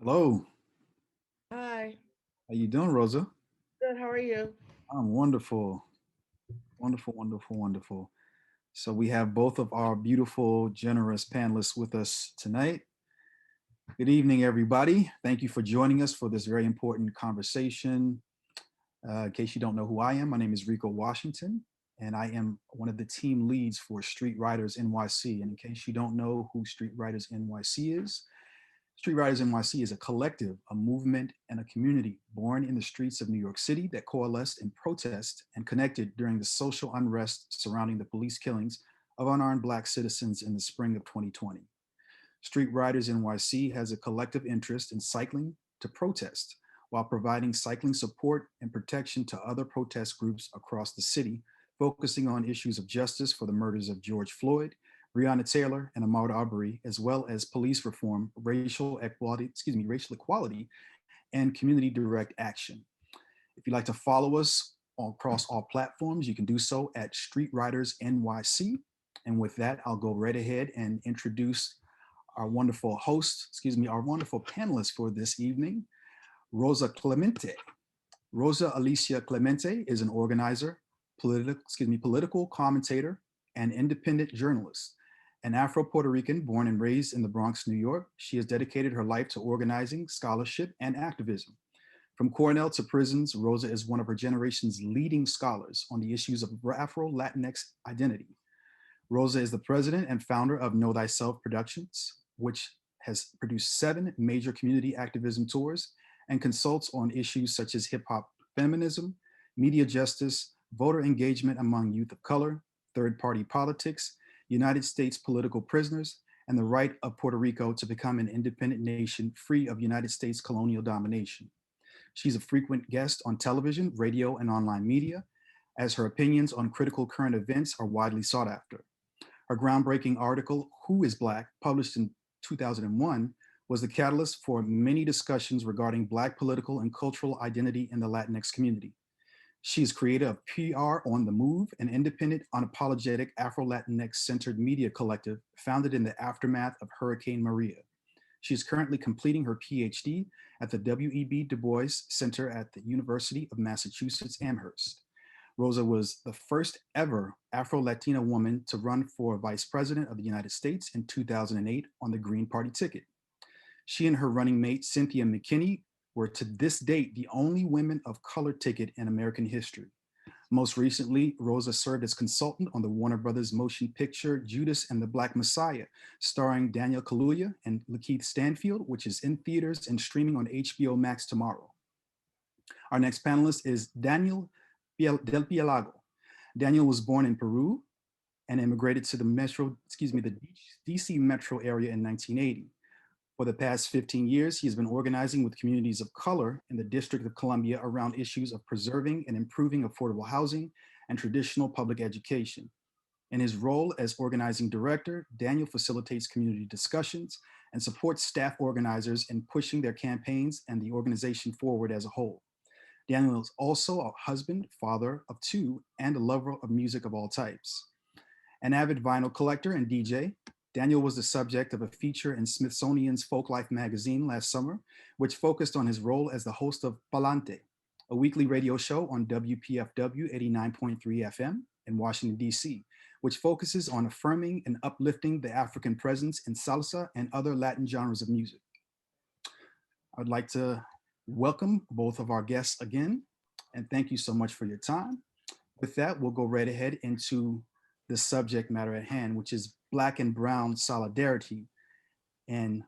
Hello, Hi. how you doing, Rosa? Good. How are you? I'm wonderful, wonderful, wonderful, wonderful. So we have both of our beautiful, generous panelists with us tonight. Good evening, everybody. Thank you for joining us for this very important conversation. In case you don't know who I am, my name is Rico Washington, and I am one of the team leads for Street Riders NYC. And in case you don't know who Street Riders NYC is, Street Riders NYC is a collective, a movement, and a community born in the streets of New York City that coalesced in protest and connected during the social unrest surrounding the police killings of unarmed Black citizens in the spring of 2020. Street Riders NYC has a collective interest in cycling to protest while providing cycling support and protection to other protest groups across the city, focusing on issues of justice for the murders of George Floyd, Breonna Taylor, and Ahmaud Arbery, as well as police reform, racial equality, and community direct action. If you'd like to follow us across all platforms, you can do so at Street Riders NYC. And with that, I'll go right ahead and introduce our wonderful host, our wonderful panelist for this evening, Rosa Clemente. Rosa Alicia Clemente is an organizer, political commentator, and independent journalist. An Afro-Puerto Rican born and raised in the Bronx, New York, she has dedicated her life to organizing, scholarship, and activism. From Cornell to prisons, Rosa is one of her generation's leading scholars on the issues of Afro-Latinx identity. Rosa is the president and founder of Know Thyself Productions, which has produced 7 major community activism tours and consults on issues such as hip hop feminism, media justice, voter engagement among youth of color, third party politics, United States political prisoners, and the right of Puerto Rico to become an independent nation free of United States colonial domination. She's a frequent guest on television, radio, and online media, as her opinions on critical current events are widely sought after. Her groundbreaking article, Who is Black, published in 2001, was the catalyst for many discussions regarding Black political and cultural identity in the Latinx community. She is creator of PR on the Move, an independent, unapologetic Afro-Latinx centered media collective founded in the aftermath of Hurricane Maria. She is currently completing her PhD at the W.E.B. Du Bois Center at the University of Massachusetts Amherst. Rosa was the first ever Afro-Latina woman to run for vice president of the United States in 2008 on the Green Party ticket. She and her running mate, Cynthia McKinney, were to this date the only women of color ticket in American history. Most recently, Rosa served as consultant on the Warner Brothers motion picture Judas and the Black Messiah, starring Daniel Kaluuya and Lakeith Stanfield, which is in theaters and streaming on HBO Max tomorrow. Our next panelist is Daniel Del Pielago. Daniel was born in Peru and immigrated to the DC metro area in 1980. For the past 15 years, he has been organizing with communities of color in the District of Columbia around issues of preserving and improving affordable housing and traditional public education. In his role as organizing director, Daniel facilitates community discussions and supports staff organizers in pushing their campaigns and the organization forward as a whole. Daniel is also a husband, father of 2, and a lover of music of all types. An avid vinyl collector and DJ, Daniel was the subject of a feature in Smithsonian's Folklife magazine last summer, which focused on his role as the host of Palante, a weekly radio show on WPFW 89.3 FM in Washington, D.C., which focuses on affirming and uplifting the African presence in salsa and other Latin genres of music. I'd like to welcome both of our guests again, and thank you so much for your time. With that, we'll go right ahead into the subject matter at hand, which is Black and Brown solidarity and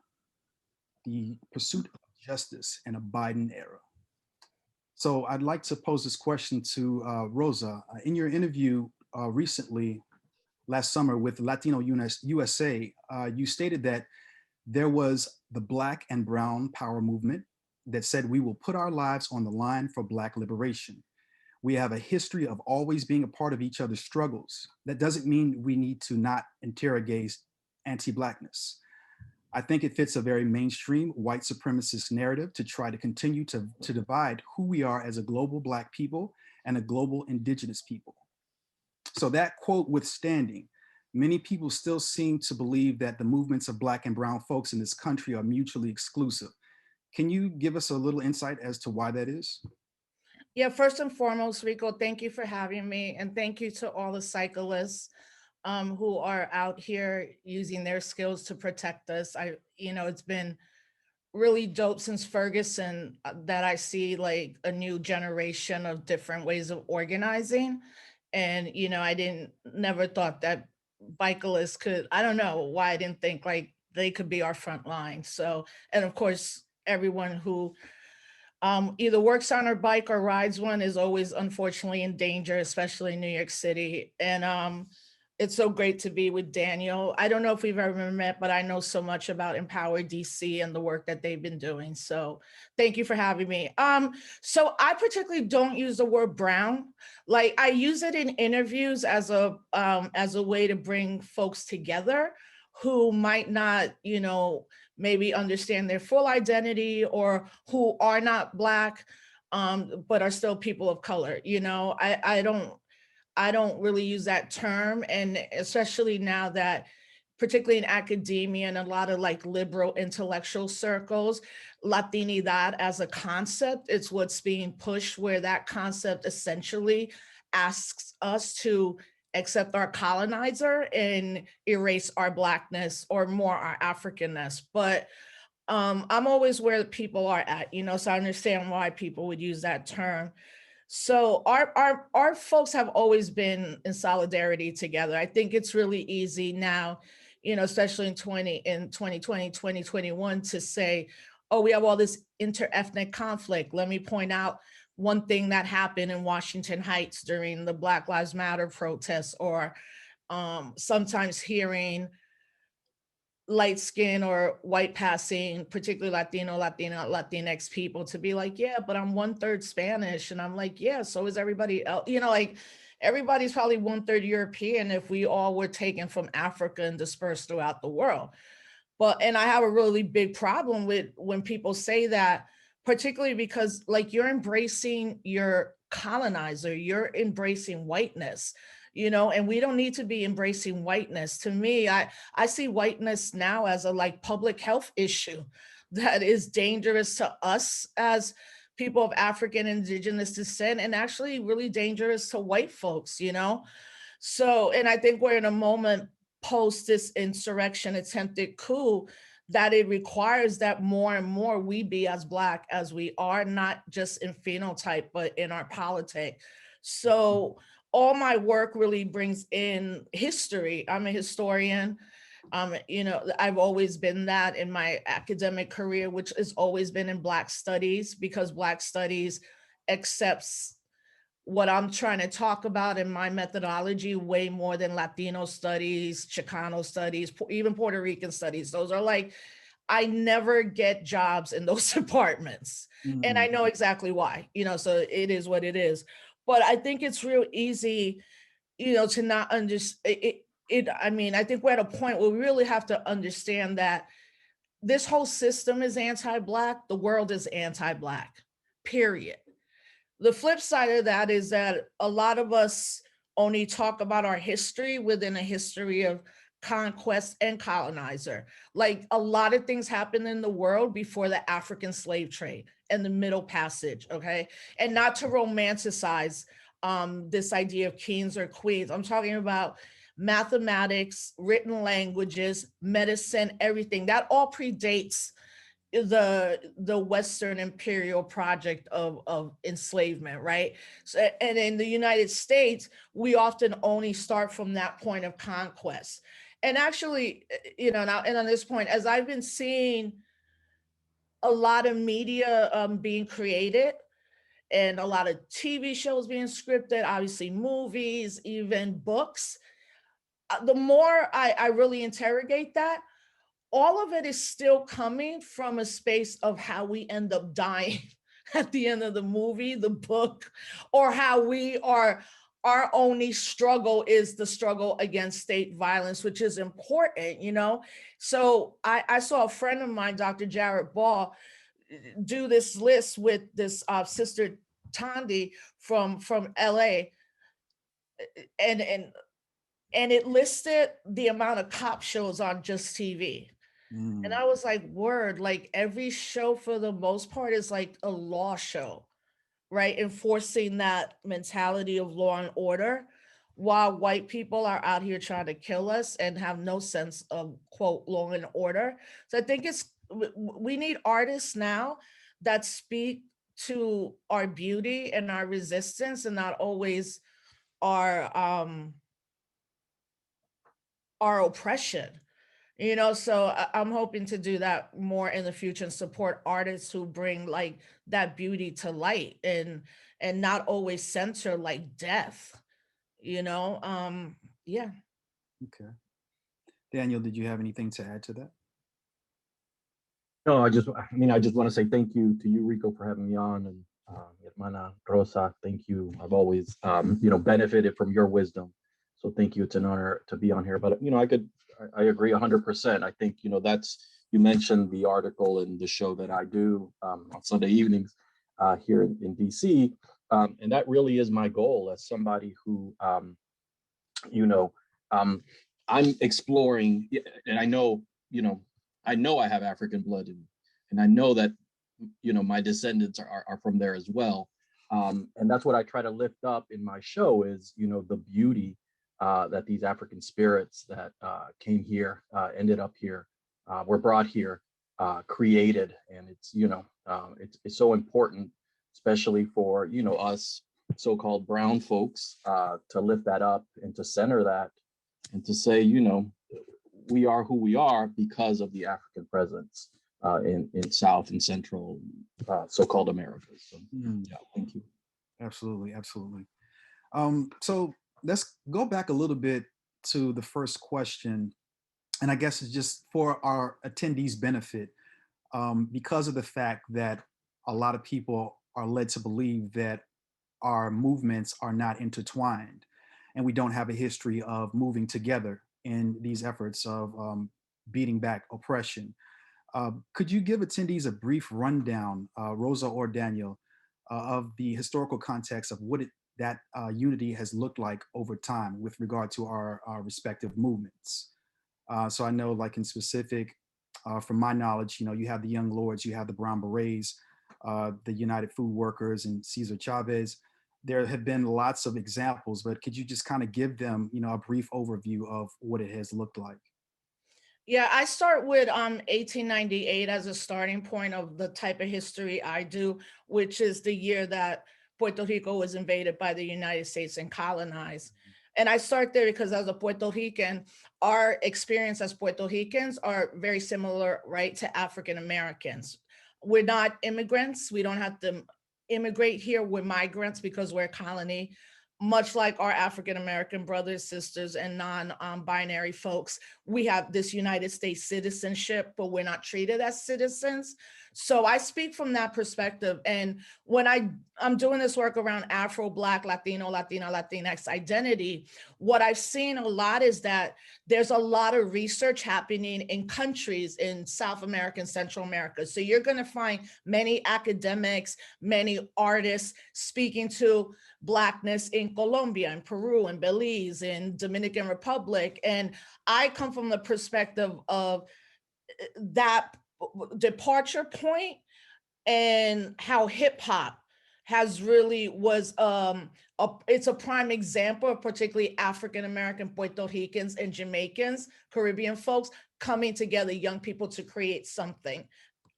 the pursuit of justice in a Biden era. So I'd like to pose this question to Rosa. In your interview recently, last summer with Latino USA, you stated that there was the Black and Brown power movement that said we will put our lives on the line for Black liberation. We have a history of always being a part of each other's struggles. That doesn't mean we need to not interrogate anti-Blackness. I think it fits a very mainstream white supremacist narrative to try to continue to divide who we are as a global Black people and a global Indigenous people. So that quote withstanding, many people still seem to believe that the movements of Black and Brown folks in this country are mutually exclusive. Can you give us a little insight as to why that is? Yeah, first and foremost, Rico, thank you for having me. And thank you to all the cyclists who are out here using their skills to protect us. It's been really dope since Ferguson that I see like a new generation of different ways of organizing. And, I didn't never thought that bicyclists could, I don't know why I didn't think like they could be our front line. So, and of course, everyone who either works on her bike or rides one is always unfortunately in danger, especially in New York City. And it's so great to be with Daniel. I don't know if we've ever met, but I know so much about Empower DC and the work that they've been doing. So thank you for having me. So I particularly don't use the word brown. Like I use it in interviews as a way to bring folks together who might not, maybe understand their full identity or who are not Black, but are still people of color. I don't really use that term. And especially now that, particularly in academia and a lot of like liberal intellectual circles, Latinidad as a concept, it's what's being pushed, where that concept essentially asks us to accept our colonizer and erase our Blackness or more our Africanness. But I'm always where the people are at, so I understand why people would use that term. So our folks have always been in solidarity together. I think it's really easy now, especially in 2020, 2021, to say, oh, we have all this inter-ethnic conflict. Let me point out one thing that happened in Washington Heights during the Black Lives Matter protests, or sometimes hearing light skin or white passing, particularly Latinx people, to be like, yeah, but I'm 1/3 Spanish. And I'm like, yeah, so is everybody else. Like everybody's probably 1/3 European if we all were taken from Africa and dispersed throughout the world. And I have a really big problem with when people say that, particularly because like you're embracing your colonizer, you're embracing whiteness, and we don't need to be embracing whiteness. To me, I see whiteness now as a like public health issue that is dangerous to us as people of African indigenous descent, and actually really dangerous to white folks, So, and I think we're in a moment post this insurrection attempted coup that it requires that more and more we be as Black as we are, not just in phenotype, but in our politic. So all my work really brings in history. I'm a historian. I've always been that in my academic career, which has always been in Black studies, because Black studies accepts what I'm trying to talk about in my methodology way more than Latino studies, Chicano studies, even Puerto Rican studies. Those are like, I never get jobs in those departments. And I Mm, know exactly why, so it is what it is. But I think it's real easy, to not understand it. I mean, I think we're at a point where we really have to understand that this whole system is anti-Black, the world is anti-Black, period. The flip side of that is that a lot of us only talk about our history within a history of conquest and colonizer. Like a lot of things happened in the world before the African slave trade and the Middle Passage, okay? And not to romanticize this idea of kings or queens. I'm talking about mathematics, written languages, medicine, everything. That all predates the Western imperial project of enslavement, right? So, and in the United States, we often only start from that point of conquest. And actually, now, and on this point, as I've been seeing a lot of media being created and a lot of TV shows being scripted, obviously movies, even books, the more I really interrogate that, all of it is still coming from a space of how we end up dying at the end of the movie, the book, or how we are, our only struggle is the struggle against state violence, which is important, So I saw a friend of mine, Dr. Jared Ball, do this list with this sister Tandi from LA, and and it listed the amount of cop shows on Just TV. And Mm, I was like, word, like every show for the most part is like a law show, right? Enforcing that mentality of law and order while white people are out here trying to kill us and have no sense of quote law and order. So I think we need artists now that speak to our beauty and our resistance and not always our our oppression. So I'm hoping to do that more in the future and support artists who bring like that beauty to light and not always censor like death, you know? Yeah. okay. Daniel, did you have anything to add to that? No, I just want to say thank you to you, Rico, for having me on, and Hermana Rosa, thank you. I've always, benefited from your wisdom, so thank you. It's an honor to be on here. But I agree 100%. I think you mentioned the article in the show that I do on Sunday evenings here in DC, and that really is my goal as somebody who, you know, um, I'm exploring, and I know I have African blood in me, and I know that, my descendants are from there as well. And that's what I try to lift up in my show is, the beauty that these African spirits that came here, ended up here, were brought here, created. And it's so important, especially for, us so-called brown folks, to lift that up and to center that and to say, we are who we are because of the African presence in South and Central so-called America. So, Mm, yeah, thank you. absolutely, absolutely. So let's go back a little bit to the first question, and I guess it's just for our attendees' benefit, because of the fact that a lot of people are led to believe that our movements are not intertwined, and we don't have a history of moving together in these efforts of beating back oppression. Could you give attendees a brief rundown, Rosa or Daniel, of the historical context of that unity has looked like over time with regard to our respective movements? So I know, like in specific, from my knowledge, you have the Young Lords, you have the Brown Berets, the United Food Workers, and Cesar Chavez. There have been lots of examples, but could you just kind of give them, a brief overview of what it has looked like? Yeah, I start with 1898 as a starting point of the type of history I do, which is the year that Puerto Rico was invaded by the United States and colonized. And I start there because as a Puerto Rican, our experience as Puerto Ricans are very similar, right, to African Americans. We're not immigrants. We don't have to immigrate here. We're migrants because we're a colony. Much like our African American brothers, sisters, and non binary folks, we have this United States citizenship, but we're not treated as citizens. So I speak from that perspective. And when I'm doing this work around Afro, Black, Latino, Latina, Latinx identity, what I've seen a lot is that there's a lot of research happening in countries in South America and Central America. So you're going to find many academics, many artists speaking to Blackness in Colombia and Peru and Belize and Dominican Republic. And I come from the perspective of that departure point and how hip hop has really was it's a prime example of particularly African American, Puerto Ricans, and Jamaicans, Caribbean folks coming together, young people to create something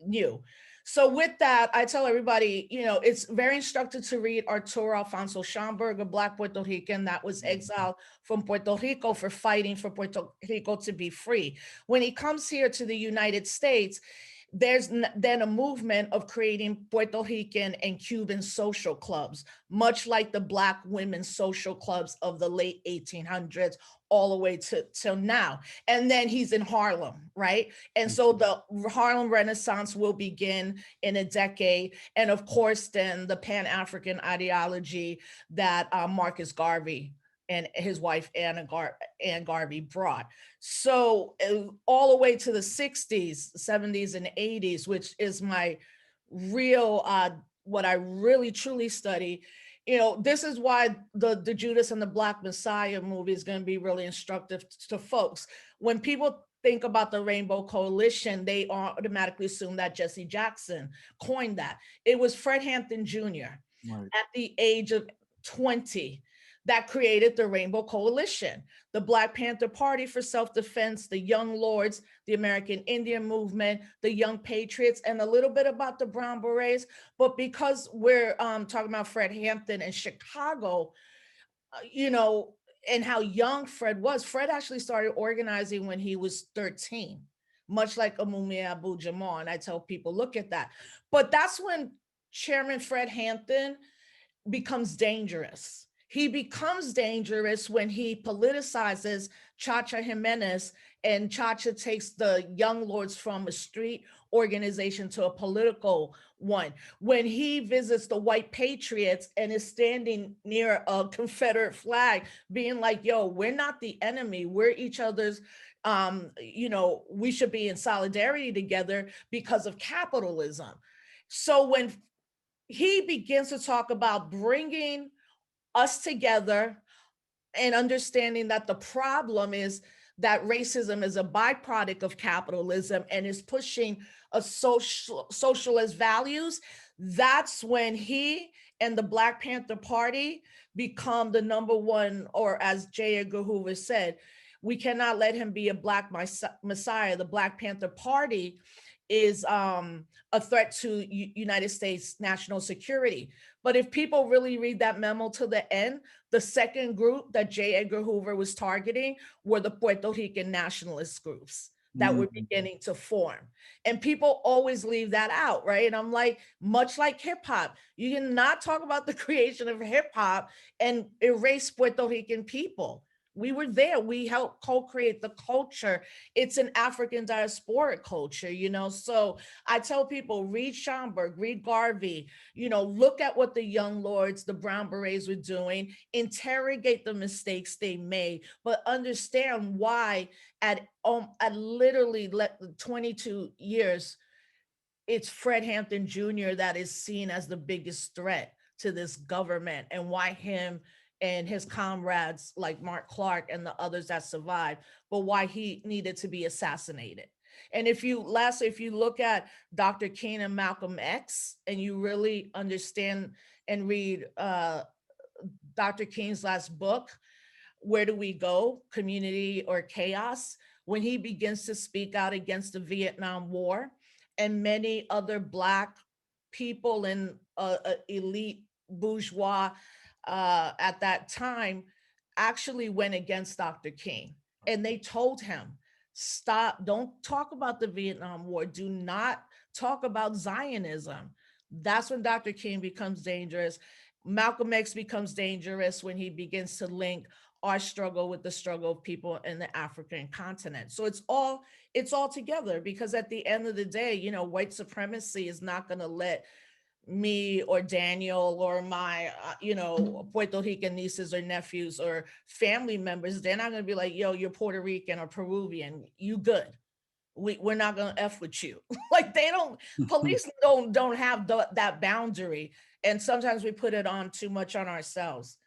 new. So with that, I tell everybody, it's very instructive to read Arturo Alfonso Schomburg, a Black Puerto Rican that was exiled from Puerto Rico for fighting for Puerto Rico to be free. When he comes here to the United States, there's then a movement of creating Puerto Rican and Cuban social clubs, much like the Black women's social clubs of the late 1800s all the way to till now. And then he's in Harlem, right? And so the Harlem Renaissance will begin in a decade. And of course, then the Pan-African ideology that Marcus Garvey and his wife Anne Garvey brought. So all the way to the 60s, 70s, and 80s, which is my real, what I really truly study. This is why the Judas and the Black Messiah movie is going to be really instructive to folks. When people think about the Rainbow Coalition, they automatically assume that Jesse Jackson coined that. It was Fred Hampton Jr. Right. at the age of 20 that created the Rainbow Coalition, the Black Panther Party for Self-Defense, the Young Lords, the American Indian Movement, the Young Patriots, and a little bit about the Brown Berets. But because we're talking about Fred Hampton and Chicago, you know, and how young Fred was. Fred actually started organizing when he was 13, much like Amumi Abu-Jamal. And I tell people, look at that. But that's when Chairman Fred Hampton becomes dangerous. He becomes dangerous when he politicizes Chacha Jimenez, and Chacha takes the Young Lords from a street organization to a political one. When he visits the White Patriots and is standing near a Confederate flag, being like, yo, we're not the enemy, we're each other's, you know, we should be in solidarity together because of capitalism. So when he begins to talk about bringing us together and understanding that the problem is that racism is a byproduct of capitalism and is pushing a socialist values, that's when he and the Black Panther Party become the number one, or as J. Edgar Hoover said, we cannot let him be a Black Messiah. The Black Panther Party is a threat to United States national security. But if people really read that memo to the end, the second group that J. Edgar Hoover was targeting were the Puerto Rican nationalist groups that were beginning to form. And people always leave that out, right? And I'm like, much like hip hop, you cannot talk about the creation of hip hop and erase Puerto Rican people. We were there. We helped co-create the culture. It's an African diasporic culture, you know? So I tell people, read Schomburg, read Garvey, you know, look at what the Young Lords, the Brown Berets were doing, interrogate the mistakes they made, but understand why at literally 22 years, it's Fred Hampton Jr. that is seen as the biggest threat to this government, and why him and his comrades like Mark Clark and the others that survived, but why he needed to be assassinated. And if you look at Dr. King and Malcolm X, and you really understand and read Dr. King's last book, Where Do We Go? Community or Chaos, when he begins to speak out against the Vietnam War, and many other Black people and elite bourgeois at that time actually went against Dr. King. And they told him, stop, don't talk about the Vietnam War. Do not talk about Zionism. That's when Dr. King becomes dangerous. Malcolm X becomes dangerous when he begins to link our struggle with the struggle of people in the African continent. So it's all together, because at the end of the day, you know, white supremacy is not going to let me or Daniel or my, you know, Puerto Rican nieces or nephews or family members, they're not going to be like, yo, you're Puerto Rican or Peruvian, you good. We're not going to F with you. Like police don't have that boundary. And sometimes we put it on too much on ourselves,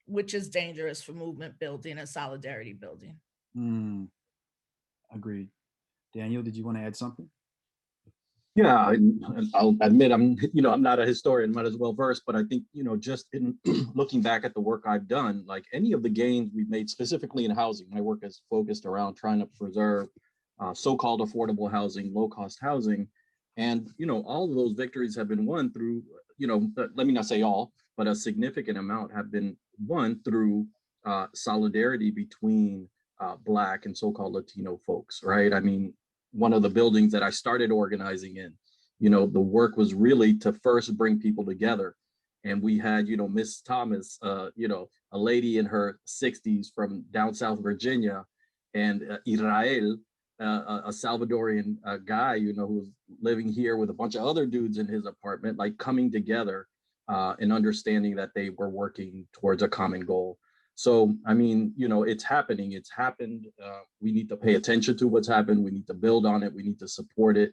which is dangerous for movement building and solidarity building. Agreed. Daniel, did you want to add something? Yeah, I'll admit I'm not a historian, not as well versed, but I think, you know, just in looking back at the work I've done, like any of the gains we've made specifically in housing, my work is focused around trying to preserve so-called affordable housing, low-cost housing. And, you know, all of those victories have been won through, you know, let me not say all, but a significant amount have been won through solidarity between Black and so-called Latino folks, right? I mean, one of the buildings that I started organizing in, you know, the work was really to first bring people together. And we had, you know, Miss Thomas, you know, a lady in her 60s from down South Virginia, and Israel, a Salvadorian guy, you know, who was living here with a bunch of other dudes in his apartment, like coming together and understanding that they were working towards a common goal. So, I mean, you know, it's happening. It's happened. We need to pay attention to what's happened. We need to build on it. We need to support it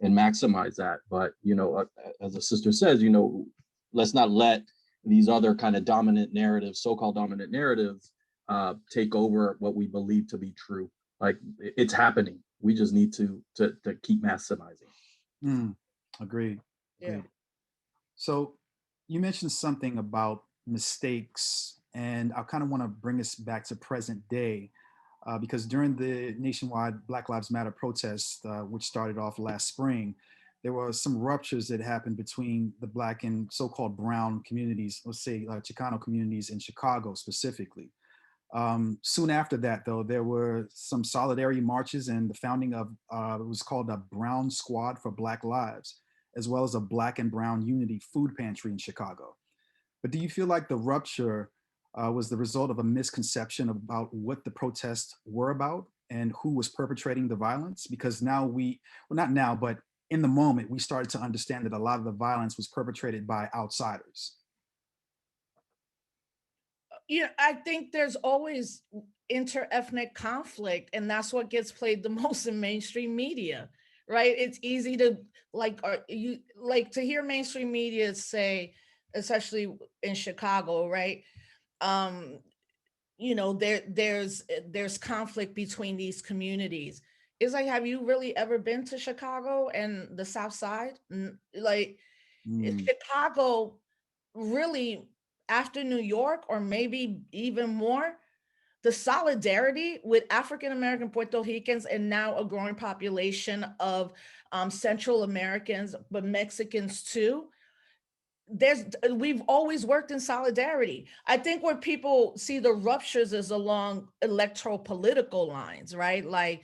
and maximize that. But, you know, as the sister says, you know, let's not let these other kind of dominant narratives, so-called dominant narratives, take over what we believe to be true. Like it's happening. We just need to keep maximizing. Agreed. Yeah. Agreed. So you mentioned something about mistakes, and I kind of want to bring us back to present day, because during the nationwide Black Lives Matter protests, which started off last spring, there were some ruptures that happened between the Black and so-called brown communities, let's say Chicano communities in Chicago specifically. Soon after that, though, there were some solidarity marches and the founding of it was called a Brown Squad for Black Lives, as well as a Black and Brown Unity food pantry in Chicago. But do you feel like the rupture was the result of a misconception about what the protests were about and who was perpetrating the violence? Because now well, not now, but in the moment, we started to understand that a lot of the violence was perpetrated by outsiders. You know, I think there's always inter-ethnic conflict, and that's what gets played the most in mainstream media, right? It's easy to you like to hear mainstream media say, especially in Chicago, right? Um, you know, there's conflict between these communities. It's like, have you really ever been to Chicago and the South Side? Like, Mm, Chicago really, after New York, or maybe even more, the solidarity with African American, Puerto Ricans, and now a growing population of Central Americans, but Mexicans too. We've always worked in solidarity. I think where people see the ruptures is along electoral political lines, right? Like,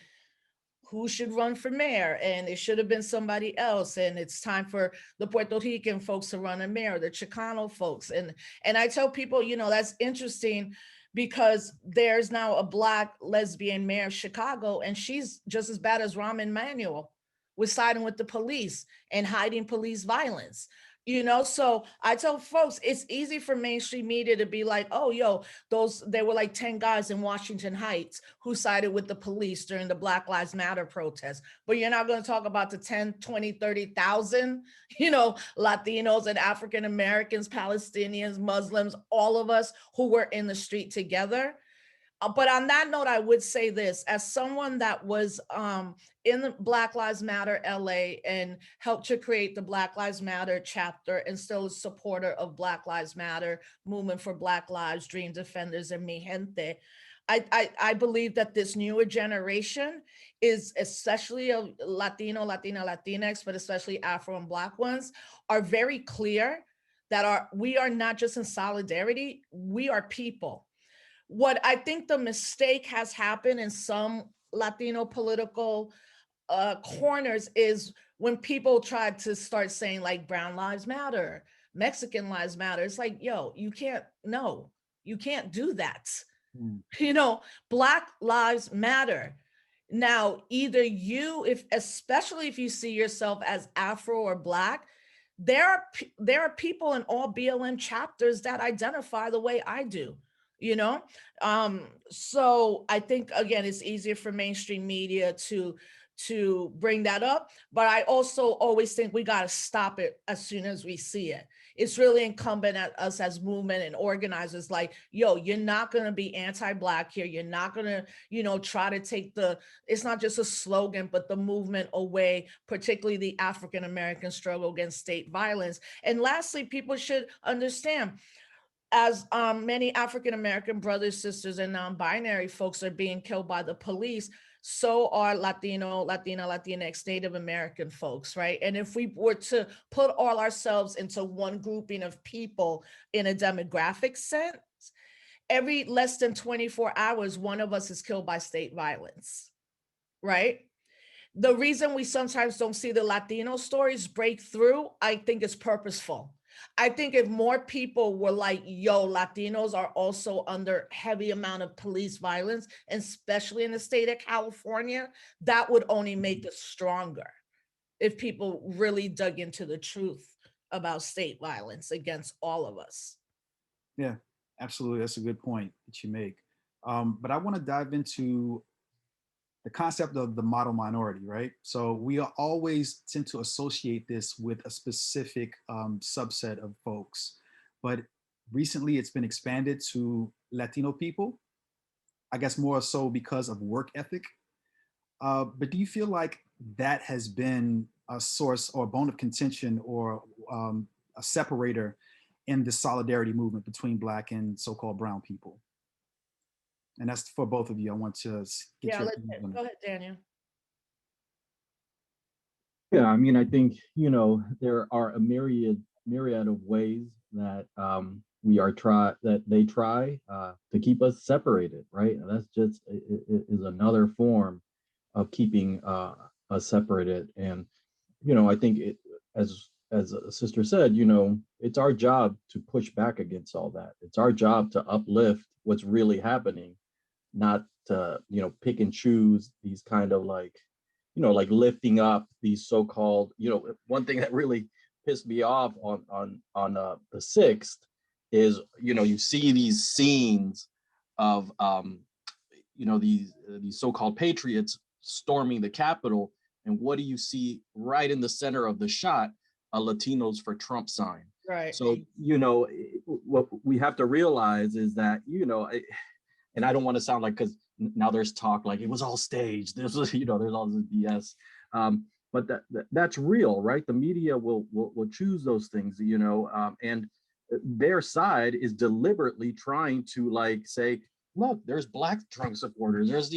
who should run for mayor, and it should have been somebody else, and it's time for the Puerto Rican folks to run a mayor, the Chicano folks. And I tell people, you know, that's interesting, because there's now a Black lesbian mayor of Chicago, and she's just as bad as Rahm Emanuel, with siding with the police and hiding police violence. You know, so I tell folks, it's easy for mainstream media to be like, oh, yo, there were like 10 guys in Washington Heights who sided with the police during the Black Lives Matter protest. But you're not going to talk about the 10, 20, 30,000, you know, Latinos and African Americans, Palestinians, Muslims, all of us who were in the street together. But on that note, I would say this, as someone that was in the Black Lives Matter LA and helped to create the Black Lives Matter chapter, and still a supporter of Black Lives Matter, movement for Black Lives, Dream Defenders, and Mi Gente. I believe that this newer generation is, especially of Latinx, but especially Afro and Black ones, are very clear that we are not just in solidarity, we are people. What I think the mistake has happened in some Latino political corners is when people try to start saying like Brown Lives Matter, Mexican Lives Matter. It's like, yo, you can't, no, you can't do that. mm, You know, Black Lives Matter. Now, either you, especially if you see yourself as Afro or Black, there are people in all BLM chapters that identify the way I do, you know. So I think, again, it's easier for mainstream media to bring that up, but I also always think we got to stop it as soon as we see it. It's really incumbent at us as movement and organizers, like, yo, you're not going to be anti-Black here. You're not going to, you know, try to take it's not just a slogan, but the movement away, particularly the African American struggle against state violence. And lastly, people should understand, as many African American brothers, sisters, and non-binary folks are being killed by the police, so are Latino, Latina, Latinx, Native American folks, right? And if we were to put all ourselves into one grouping of people in a demographic sense, every less than 24 hours, one of us is killed by state violence, right? The reason we sometimes don't see the Latino stories break through, I think, is purposeful. I think if more people were like, yo, Latinos are also under heavy amount of police violence, especially in the state of California, that would only make us stronger if people really dug into the truth about state violence against all of us. yeah, absolutely. That's a good point that you make. But I want to dive into the concept of the model minority, right? So we always tend to associate this with a specific subset of folks, but recently it's been expanded to Latino people, I guess more so because of work ethic But do you feel like that has been a source or a bone of contention or a separator in the solidarity movement between Black and so-called brown people? And that's for both of you. I want to get Yeah, your opinion on go it. ahead, Daniel. Yeah, I mean, I think, there are a myriad of ways that they try to keep us separated, right? And that's just is another form of keeping us separated. And I think as a sister said, it's our job to push back against all that. It's our job to uplift what's really happening, not to pick and choose these kind of like lifting up these so-called, one thing that really pissed me off on the 6th is, you see these scenes of these so-called patriots storming the Capitol, and what do you see right in the center of the shot? A Latinos for Trump sign. Right. So what we have to realize is that and I don't want to sound like, because now there's talk like it was all staged. This was, there's all this BS. But that's real, right? The media will choose those things, and their side is deliberately trying to say, look, there's Black Trump supporters, there's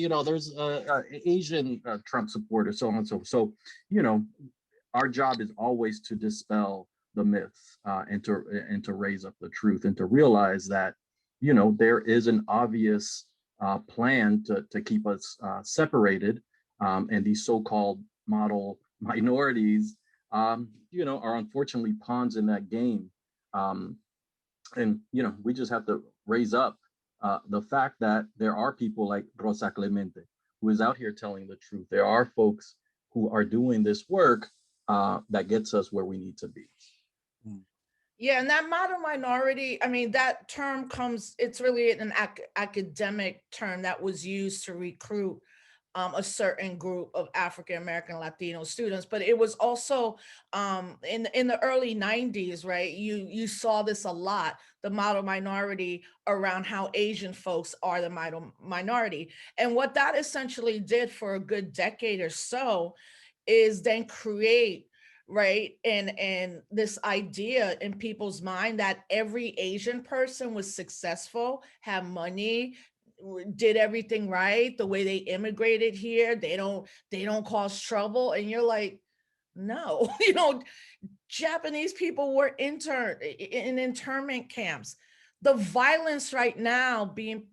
Asian Trump supporters, so on and so forth. So, our job is always to dispel the myths and to raise up the truth and to realize that there is an obvious plan to keep us separated, and these so-called model minorities, are unfortunately pawns in that game. And we just have to raise up the fact that there are people like Rosa Clemente, who is out here telling the truth. There are folks who are doing this work that gets us where we need to be. Yeah, and that model minority, I mean, that term it's really an academic term that was used to recruit a certain group of African American Latino students, but it was also in the early 90s, right? You saw this a lot, the model minority, around how Asian folks are the model minority. And what that essentially did for a good decade or so is then create, right, and this idea in people's mind that every Asian person was successful, had money, did everything right, the way they immigrated here, they don't cause trouble. And you're like, no. Japanese people were interned in internment camps. The violence right now being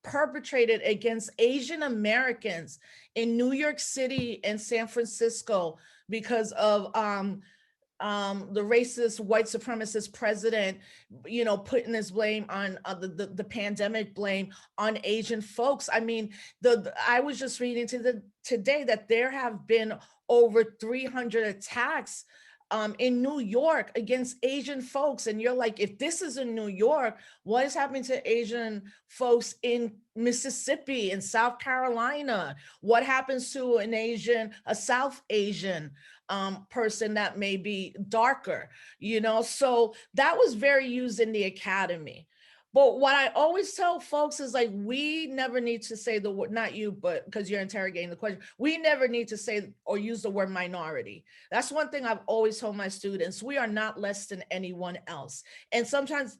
perpetrated against Asian Americans in New York City and San Francisco because of the racist white supremacist president, putting this blame on the pandemic blame on Asian folks. I mean, I was just reading today that there have been over 300 attacks in New York against Asian folks. And you're like, if this is in New York, what is happening to Asian folks in Mississippi and South Carolina? What happens to a South Asian person that may be darker, So that was very used in the academy. But what I always tell folks is like, we never need to say the word, not you, but because you're interrogating the question, we never need to say or use the word minority. That's one thing I've always told my students. We are not less than anyone else. And sometimes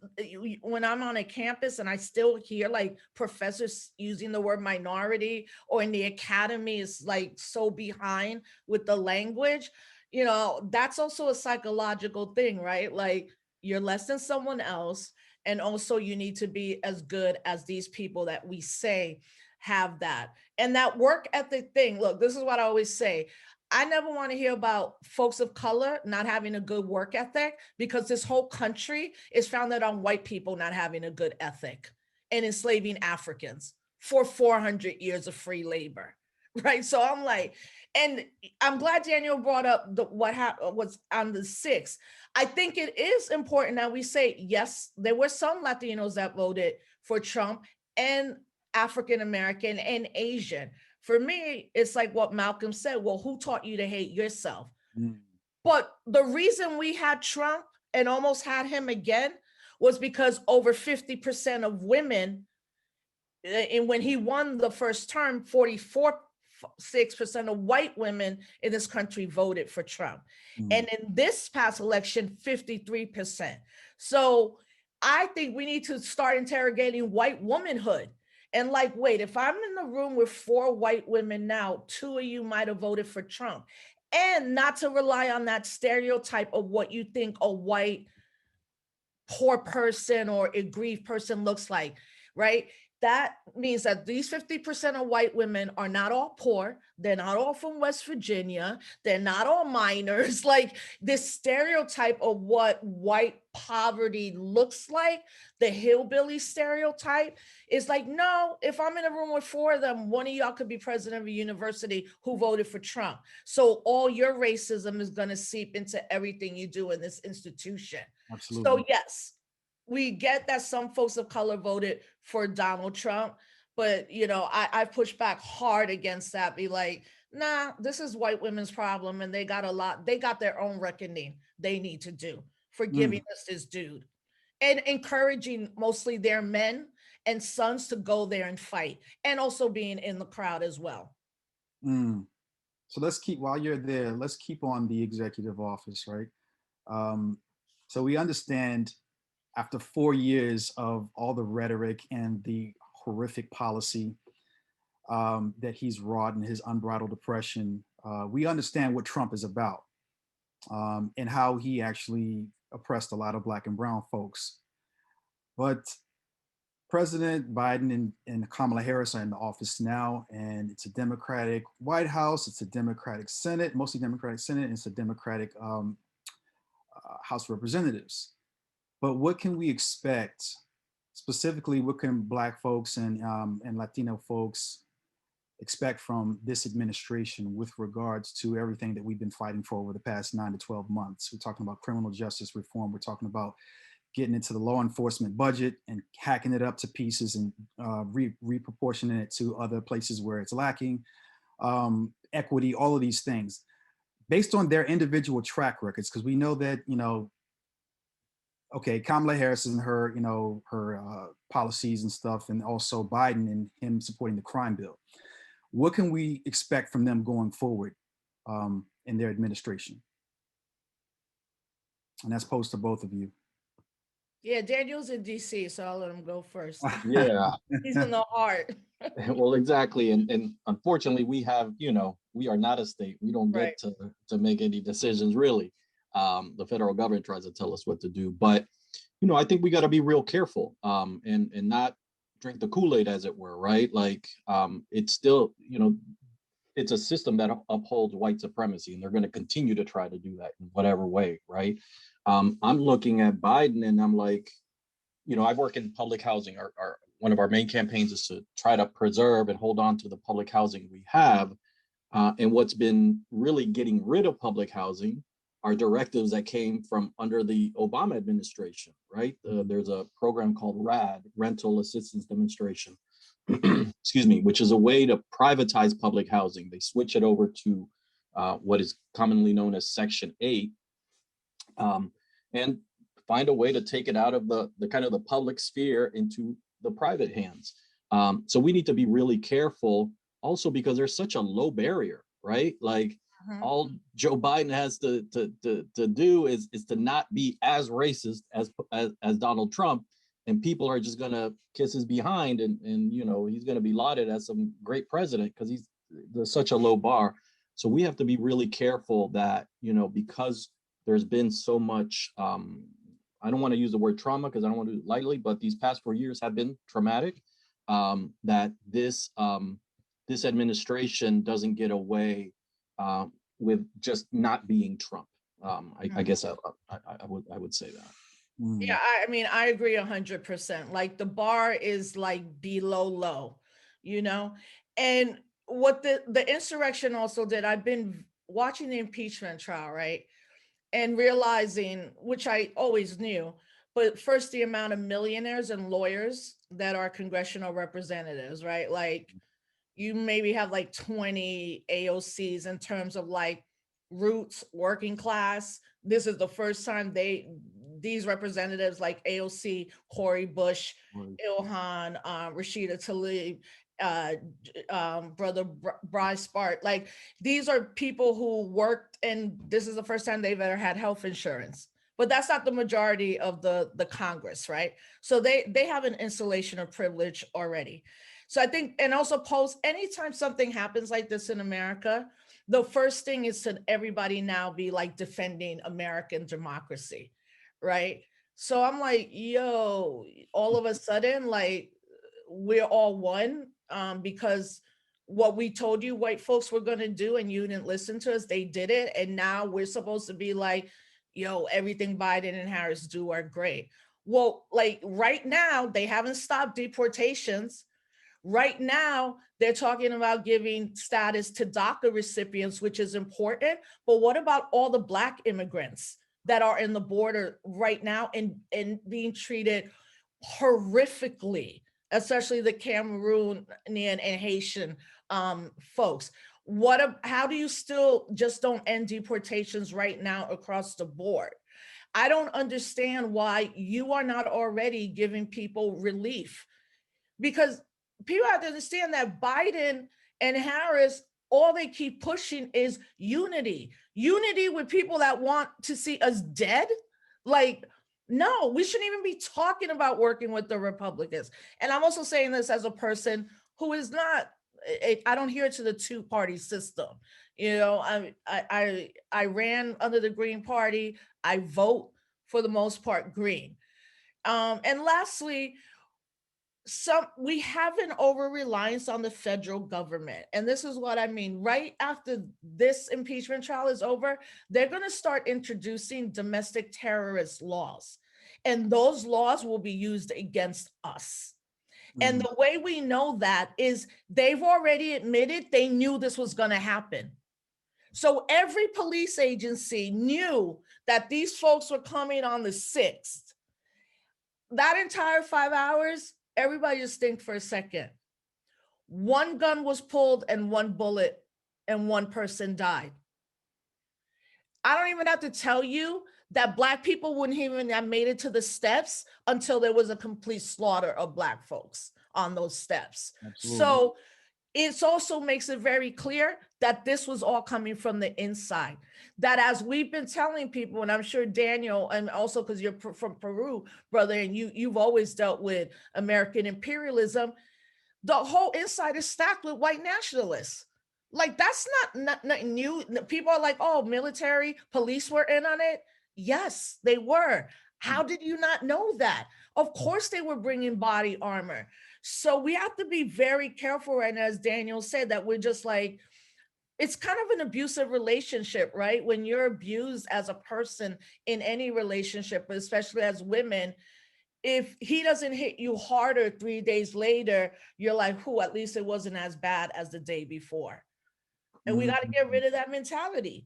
when I'm on a campus and I still hear like professors using the word minority, or in the academy is like so behind with the language, that's also a psychological thing, right? Like, you're less than someone else. And also you need to be as good as these people that we say have that. And that work ethic thing, look, this is what I always say. I never want to hear about folks of color not having a good work ethic, because this whole country is founded on white people not having a good ethic and enslaving Africans for 400 years of free labor, right? So I'm like, and I'm glad Daniel brought up what's on the 6th. I think it is important that we say, yes, there were some Latinos that voted for Trump, and African American and Asian. For me, it's like what Malcolm said, well, who taught you to hate yourself? But the reason we had Trump and almost had him again was because over 50% of women, and when he won the first term, 44% 6% of white women in this country voted for Trump. Mm. And in this past election, 53%. So I think we need to start interrogating white womanhood. And like, wait, if I'm in the room with 4 white women now, 2 of you might have voted for Trump. And not to rely on that stereotype of what you think a white poor person or aggrieved person looks like, right? That means that these 50% of white women are not all poor. They're not all from West Virginia. They're not all minors. Like this stereotype of what white poverty looks like, the hillbilly stereotype is like, no, if I'm in a room with 4 of them, one of y'all could be president of a university who voted for Trump. So all your racism is going to seep into everything you do in this institution. Absolutely. So yes, we get that some folks of color voted for Donald Trump, but I pushed back hard against that. Be like, nah, this is white women's problem, and they got their own reckoning they need to do for giving us this dude, and encouraging mostly their men and sons to go there and fight, and also being in the crowd as well. So while you're there, let's keep on the executive office, right? So we understand after 4 years of all the rhetoric and the horrific policy that he's wrought in his unbridled oppression, we understand what Trump is about and how he actually oppressed a lot of Black and brown folks. But President Biden and Kamala Harris are in the office now, and it's a Democratic White House, it's a Democratic Senate, mostly Democratic Senate, and it's a Democratic House of Representatives. But what can we expect, specifically, what can Black folks and Latino folks expect from this administration with regards to everything that we've been fighting for over the past 9 to 12 months? We're talking about criminal justice reform. We're talking about getting into the law enforcement budget and hacking it up to pieces and reproportioning it to other places where it's lacking, equity, all of these things. Based on their individual track records, because we know that, okay, Kamala Harris and her, her policies and stuff, and also Biden and him supporting the crime bill. What can we expect from them going forward in their administration? And that's posed to both of you. Yeah, Daniel's in DC, so I'll let him go first. Yeah. He's in the heart. Well, exactly. And unfortunately, we are not a state. We don't get to make any decisions, really. The federal government tries to tell us what to do. But, I think we got to be real careful and not drink the Kool-Aid, as it were, right? Like it's still, it's a system that upholds white supremacy, and they're going to continue to try to do that in whatever way, right? I'm looking at Biden and I'm like, I work in public housing. One of our main campaigns is to try to preserve and hold on to the public housing we have. And what's been really getting rid of public housing are directives that came from under the Obama administration, right? There's a program called RAD, Rental Assistance Demonstration, excuse me, which is a way to privatize public housing. They switch it over to what is commonly known as Section 8, and find a way to take it out of the kind of the public sphere into the private hands. So we need to be really careful also because there's such a low barrier, right? Like all Joe Biden has to do is to not be as racist as Donald Trump, and people are just gonna kiss his behind, and he's gonna be lauded as some great president because there's such a low bar. So we have to be really careful that because there's been so much. I don't want to use the word trauma because I don't want to do it lightly, but these past 4 years have been traumatic. That this administration doesn't get away with just not being Trump. I guess I would say that. Yeah, I mean, I agree 100%. Like the bar is like below low, and what the insurrection also did, I've been watching the impeachment trial, right? And realizing, which I always knew, but first the amount of millionaires and lawyers that are congressional representatives, right? Like you maybe have like 20 AOCs in terms of like roots, working class. This is the first time these representatives like AOC, Cori Bush, Ilhan, Rashida Tlaib, brother Bryce Bart. Like, these are people who worked, and this is the first time they've ever had health insurance. But that's not the majority of the Congress, right? So they have an installation of privilege already. So I think, and also post, anytime something happens like this in America, the first thing is to everybody now be like defending American democracy, right? So I'm like, yo, all of a sudden, like, we're all one, because what we told you white folks were going to do and you didn't listen to us, they did it. And now we're supposed to be like, yo, everything Biden and Harris do are great. Well, like right now, they haven't stopped deportations. Right now, they're talking about giving status to DACA recipients, which is important. But what about all the Black immigrants that are in the border right now and being treated horrifically, especially the Cameroonian and Haitian folks? How do you still just don't end deportations right now across the board? I don't understand why you are not already giving people relief, because people have to understand that Biden and Harris, all they keep pushing is unity with people that want to see us dead. Like, no, we shouldn't even be talking about working with the Republicans. And I'm also saying this as a person who is not, I don't hear to the two-party system. You know, I ran under the Green Party. I vote for the most part Green. And lastly, we have an over reliance on the federal government. And this is what I mean. Right after this impeachment trial is over, they're going to start introducing domestic terrorist laws. And those laws will be used against us. And the way we know that is they've already admitted they knew this was going to happen. So every police agency knew that these folks were coming on the 6th. That entire 5 hours, everybody just think for a second. One gun was pulled and one bullet and one person died. I don't even have to tell you that Black people wouldn't even have made it to the steps until there was a complete slaughter of Black folks on those steps. Absolutely. So it also makes it very clear that this was all coming from the inside. That as we've been telling people, and I'm sure Daniel, and also because you're from Peru, brother, and you've always dealt with American imperialism, the whole inside is stacked with white nationalists. Like, that's not nothing new. People are like, oh, military, police were in on it. Yes, they were. How did you not know that? Of course they were bringing body armor. So we have to be very careful. And as Daniel said, that we're just like, it's kind of an abusive relationship, right? When you're abused as a person in any relationship, but especially as women, if he doesn't hit you harder 3 days later, you're like, who, at least it wasn't as bad as the day before. And we got to get rid of that mentality.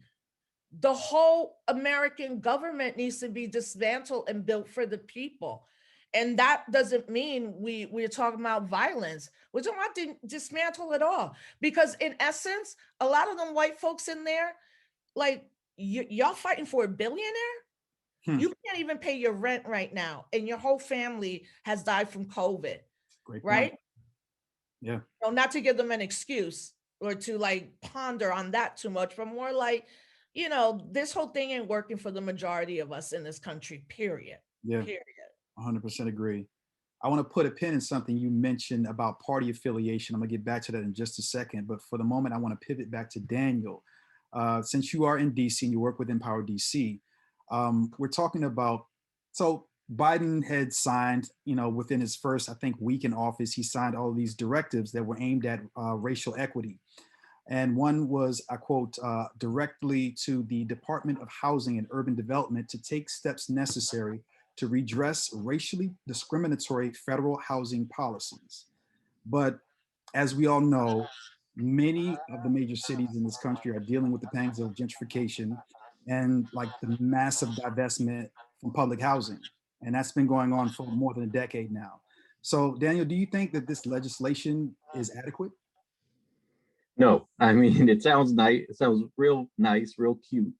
The whole American government needs to be dismantled and built for the people. And that doesn't mean we're talking about violence. We're talking about dismantle it all. Because in essence, a lot of them white folks in there, like, y'all fighting for a billionaire? You can't even pay your rent right now. And your whole family has died from COVID. Great right? Point. Yeah. So not to give them an excuse or to like ponder on that too much, but more like, you know, this whole thing ain't working for the majority of us in this country, period. Yeah. Period. 100% agree. I want to put a pin in something you mentioned about party affiliation. I'm going to get back to that in just a second. But for the moment, I want to pivot back to Daniel. Since you are in DC and you work with Empower DC, we're talking about, so Biden had signed, you know, within his first, I think, week in office, he signed all of these directives that were aimed at racial equity. And one was, I quote, directly to the Department of Housing and Urban Development to take steps necessary to redress racially discriminatory federal housing policies. But as we all know, many of the major cities in this country are dealing with the pangs of gentrification and like the massive divestment from public housing. And that's been going on for more than a decade now. So Daniel, do you think that this legislation is adequate? No, I mean, it sounds nice. It sounds real nice, real cute.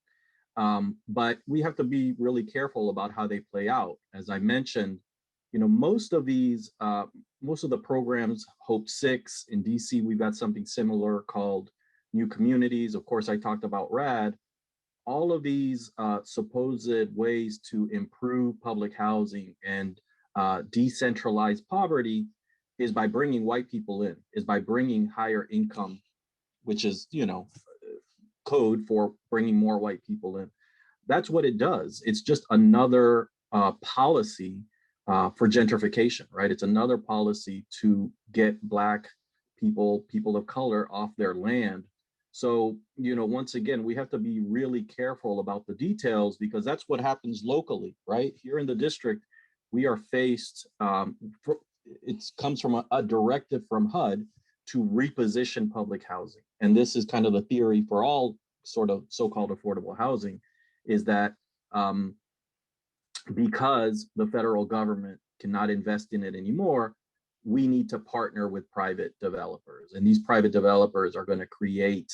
But we have to be really careful about how they play out. As I mentioned, you know, most of these, most of the programs, Hope 6 in DC, we've got something similar called New Communities. Of course, I talked about RAD. All of these supposed ways to improve public housing and decentralize poverty is by bringing white people in, is by bringing higher income, which is, you know, code for bringing more white people in. That's what it does. It's just another policy for gentrification, right? It's another policy to get Black people, people of color off their land. So, you know, once again, we have to be really careful about the details because that's what happens locally, right? Here in the district, we are faced, it comes from a directive from HUD to reposition public housing. And this is kind of the theory for all sort of so-called affordable housing, is that because the federal government cannot invest in it anymore, we need to partner with private developers. And these private developers are going to create,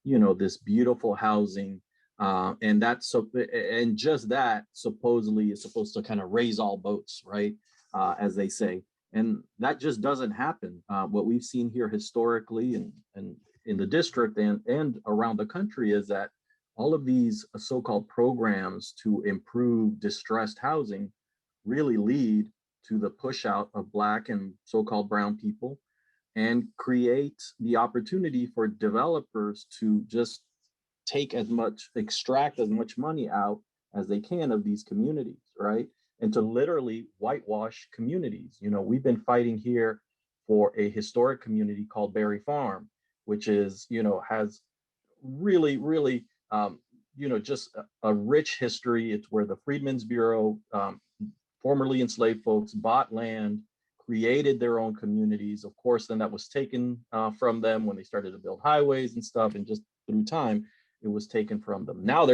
you know, this beautiful housing. And that's so, and just that supposedly is supposed to kind of raise all boats, right? As they say. And that just doesn't happen. What we've seen here historically and in the district and around the country is that all of these so-called programs to improve distressed housing really lead to the push out of Black and so-called brown people and create the opportunity for developers to just extract as much money out as they can of these communities, right? And to literally whitewash communities. You know, we've been fighting here for a historic community called Berry Farm, which is, you know, has really, really, you know, just a rich history. It's where the Freedmen's Bureau, formerly enslaved folks, bought land, created their own communities. Of course, then that was taken from them when they started to build highways and stuff, and just through time, it was taken from them. Now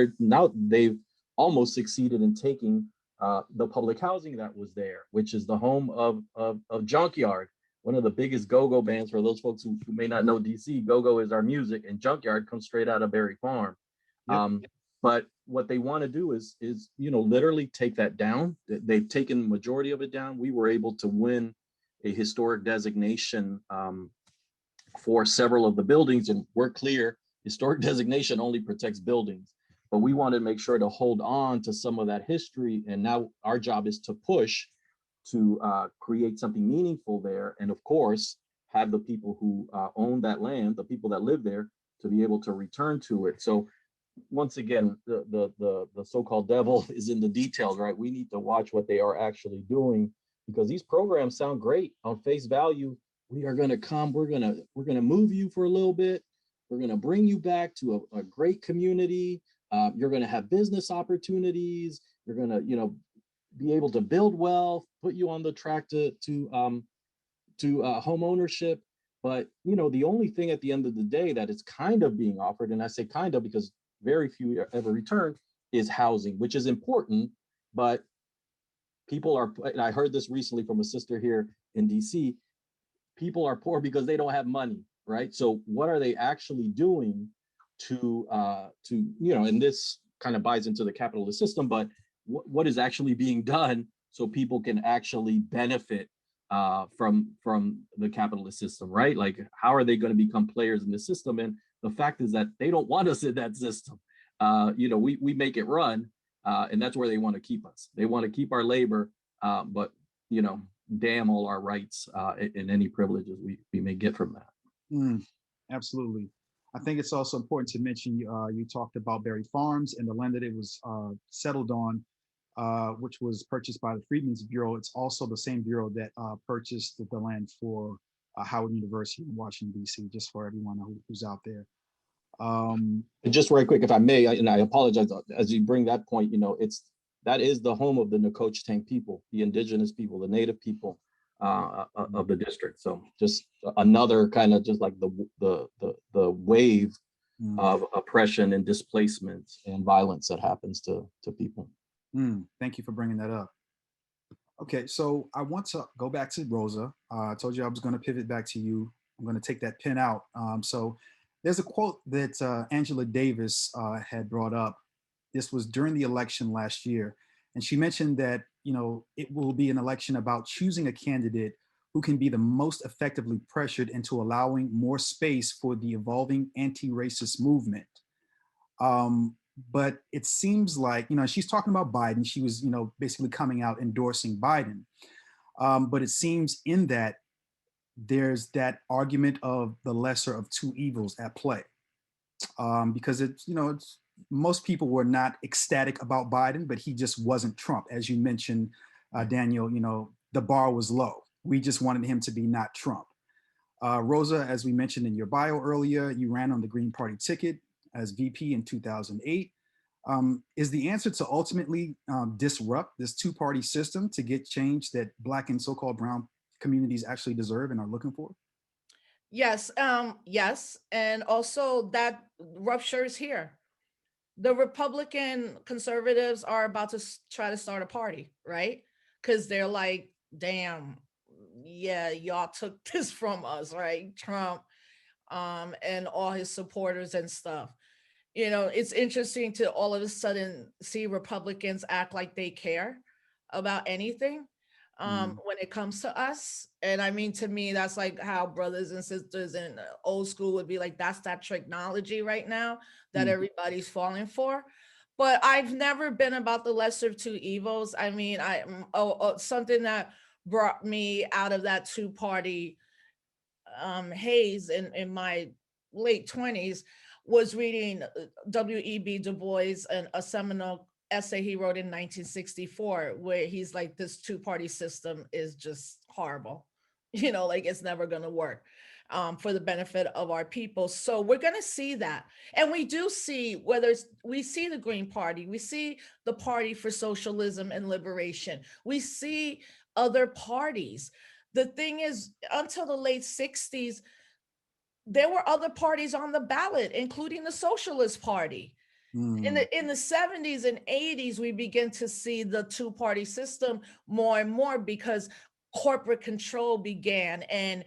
they've almost succeeded in taking the public housing that was there, which is the home of Junkyard, one of the biggest go-go bands. For those folks who may not know DC, go-go is our music, and Junkyard comes straight out of Berry Farm. Yep. But what they want to do is, you know, literally take that down. They've taken the majority of it down. We were able to win a historic designation for several of the buildings, and we're clear, historic designation only protects buildings. But we wanted to make sure to hold on to some of that history. And now our job is to push to create something meaningful there. And of course, have the people who own that land, the people that live there, to be able to return to it. So once again, the so-called devil is in the details, right? We need to watch what they are actually doing, because these programs sound great on face value. We are going to come, we're going to move you for a little bit. We're going to bring you back to a great community. You're going to have business opportunities. You're going to, you know, be able to build wealth, put you on the track to home ownership. But, you know, the only thing at the end of the day that is kind of being offered, and I say kind of because very few ever return, is housing, which is important. But people are, and I heard this recently from a sister here in DC, people are poor because they don't have money, right? So what are they actually doing to you know, and this kind of buys into the capitalist system, but what is actually being done so people can actually benefit from the capitalist system, right? Like, how are they going to become players in the system? And the fact is that they don't want us in that system. You know, we make it run, and that's where they want to keep us. They want to keep our labor, but, you know, damn all our rights and any privileges we may get from that. Absolutely. I think it's also important to mention, you talked about Berry Farms and the land that it was settled on, which was purchased by the Freedmen's Bureau. It's also the same bureau that purchased the land for Howard University in Washington, D.C., just for everyone who's out there. Just very quick, if I may, and I apologize, as you bring that point, you know, that is the home of the Nacotchtank people, the indigenous people, the native people of the district. So just another kind of just like the wave of oppression and displacement and violence that happens to people. Thank you for bringing that up. Okay, so I want to go back to Rosa. I told you I was going to pivot back to you. I'm going to take that pin out. So there's a quote that Angela Davis had brought up. This was during the election last year. And she mentioned that, it will be an election about choosing a candidate who can be the most effectively pressured into allowing more space for the evolving anti-racist movement. But it seems like, she's talking about Biden. She was, basically coming out endorsing Biden. But it seems in that there's that argument of the lesser of two evils at play. Because it's most people were not ecstatic about Biden, but he just wasn't Trump. As you mentioned, Daniel, the bar was low. We just wanted him to be not Trump. Rosa, as we mentioned in your bio earlier, you ran on the Green Party ticket as VP in 2008. Is the answer to ultimately disrupt this two-party system to get change that Black and so-called brown communities actually deserve and are looking for? Yes, yes, and also that rupture is here. The Republican conservatives are about to try to start a party, right? Because they're like, damn, yeah, y'all took this from us, right? Trump, and all his supporters and stuff. It's interesting to all of a sudden see Republicans act like they care about anything when it comes to us. And I mean, to me, that's like how brothers and sisters in old school would be like, that's that technology right now that everybody's falling for. But I've never been about the lesser of two evils. I mean, something that brought me out of that two-party haze in my late 20s was reading W.E.B. Du Bois and a seminal essay he wrote in 1964, where he's like, this two-party system is just horrible. Like it's never going to work for the benefit of our people. So we're going to see that. And we do see we see the Green Party, we see the Party for Socialism and Liberation, we see other parties. The thing is, until the late 60s, there were other parties on the ballot, including the Socialist Party. In the 70s and 80s, we begin to see the two-party system more and more because corporate control began. And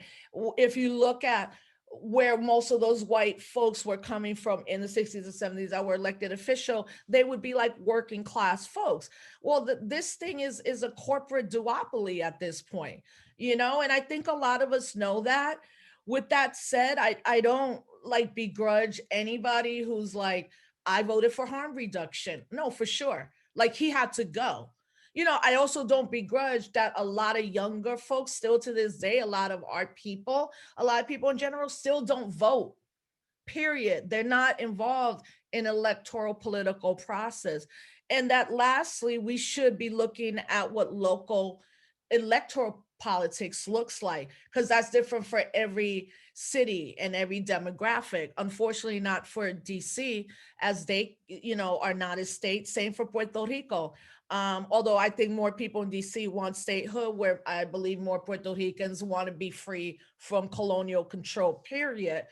if you look at where most of those white folks were coming from in the 60s and 70s that were elected official, they would be like working class folks. Well, this thing is a corporate duopoly at this point, and I think a lot of us know that. With that said, I don't like begrudge anybody who's like, I voted for harm reduction. No, for sure. Like he had to go. I also don't begrudge that a lot of younger folks still to this day, a lot of people in general still don't vote, period. They're not involved in electoral political process. And that lastly, we should be looking at what local electoral politics looks like, because that's different for every city and every demographic. Unfortunately, not for DC, as they, are not a state. Same for Puerto Rico. Although I think more people in DC want statehood, where I believe more Puerto Ricans want to be free from colonial control, period.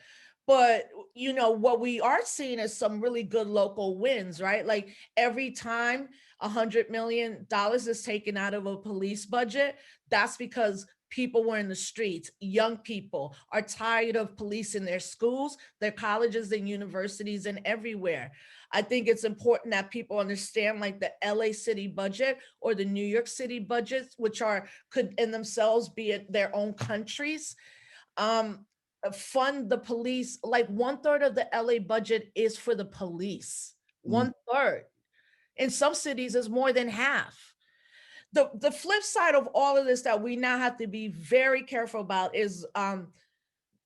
But what we are seeing is some really good local wins, right? Like every time $100 million is taken out of a police budget, that's because people were in the streets. Young people are tired of police in their schools, their colleges and universities, and everywhere. I think it's important that people understand, like the LA city budget or the New York City budgets, which could in themselves be their own countries, fund the police. Like 1/3 of the LA budget is for the police. 1/3. In some cities, is more than half. The flip side of all of this that we now have to be very careful about is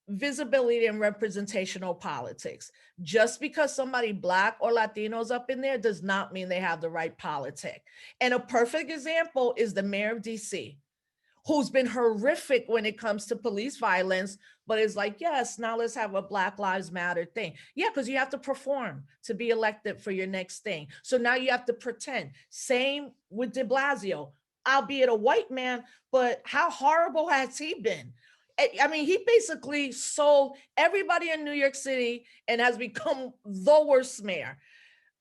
visibility and representational politics. Just because somebody Black or Latinos up in there does not mean they have the right politic. And a perfect example is the mayor of DC, who's been horrific when it comes to police violence, but is like, yes, now let's have a Black Lives Matter thing. Yeah, because you have to perform to be elected for your next thing. So now you have to pretend. Same with de Blasio, albeit a white man, but how horrible has he been? I mean, he basically sold everybody in New York City and has become the worst mayor.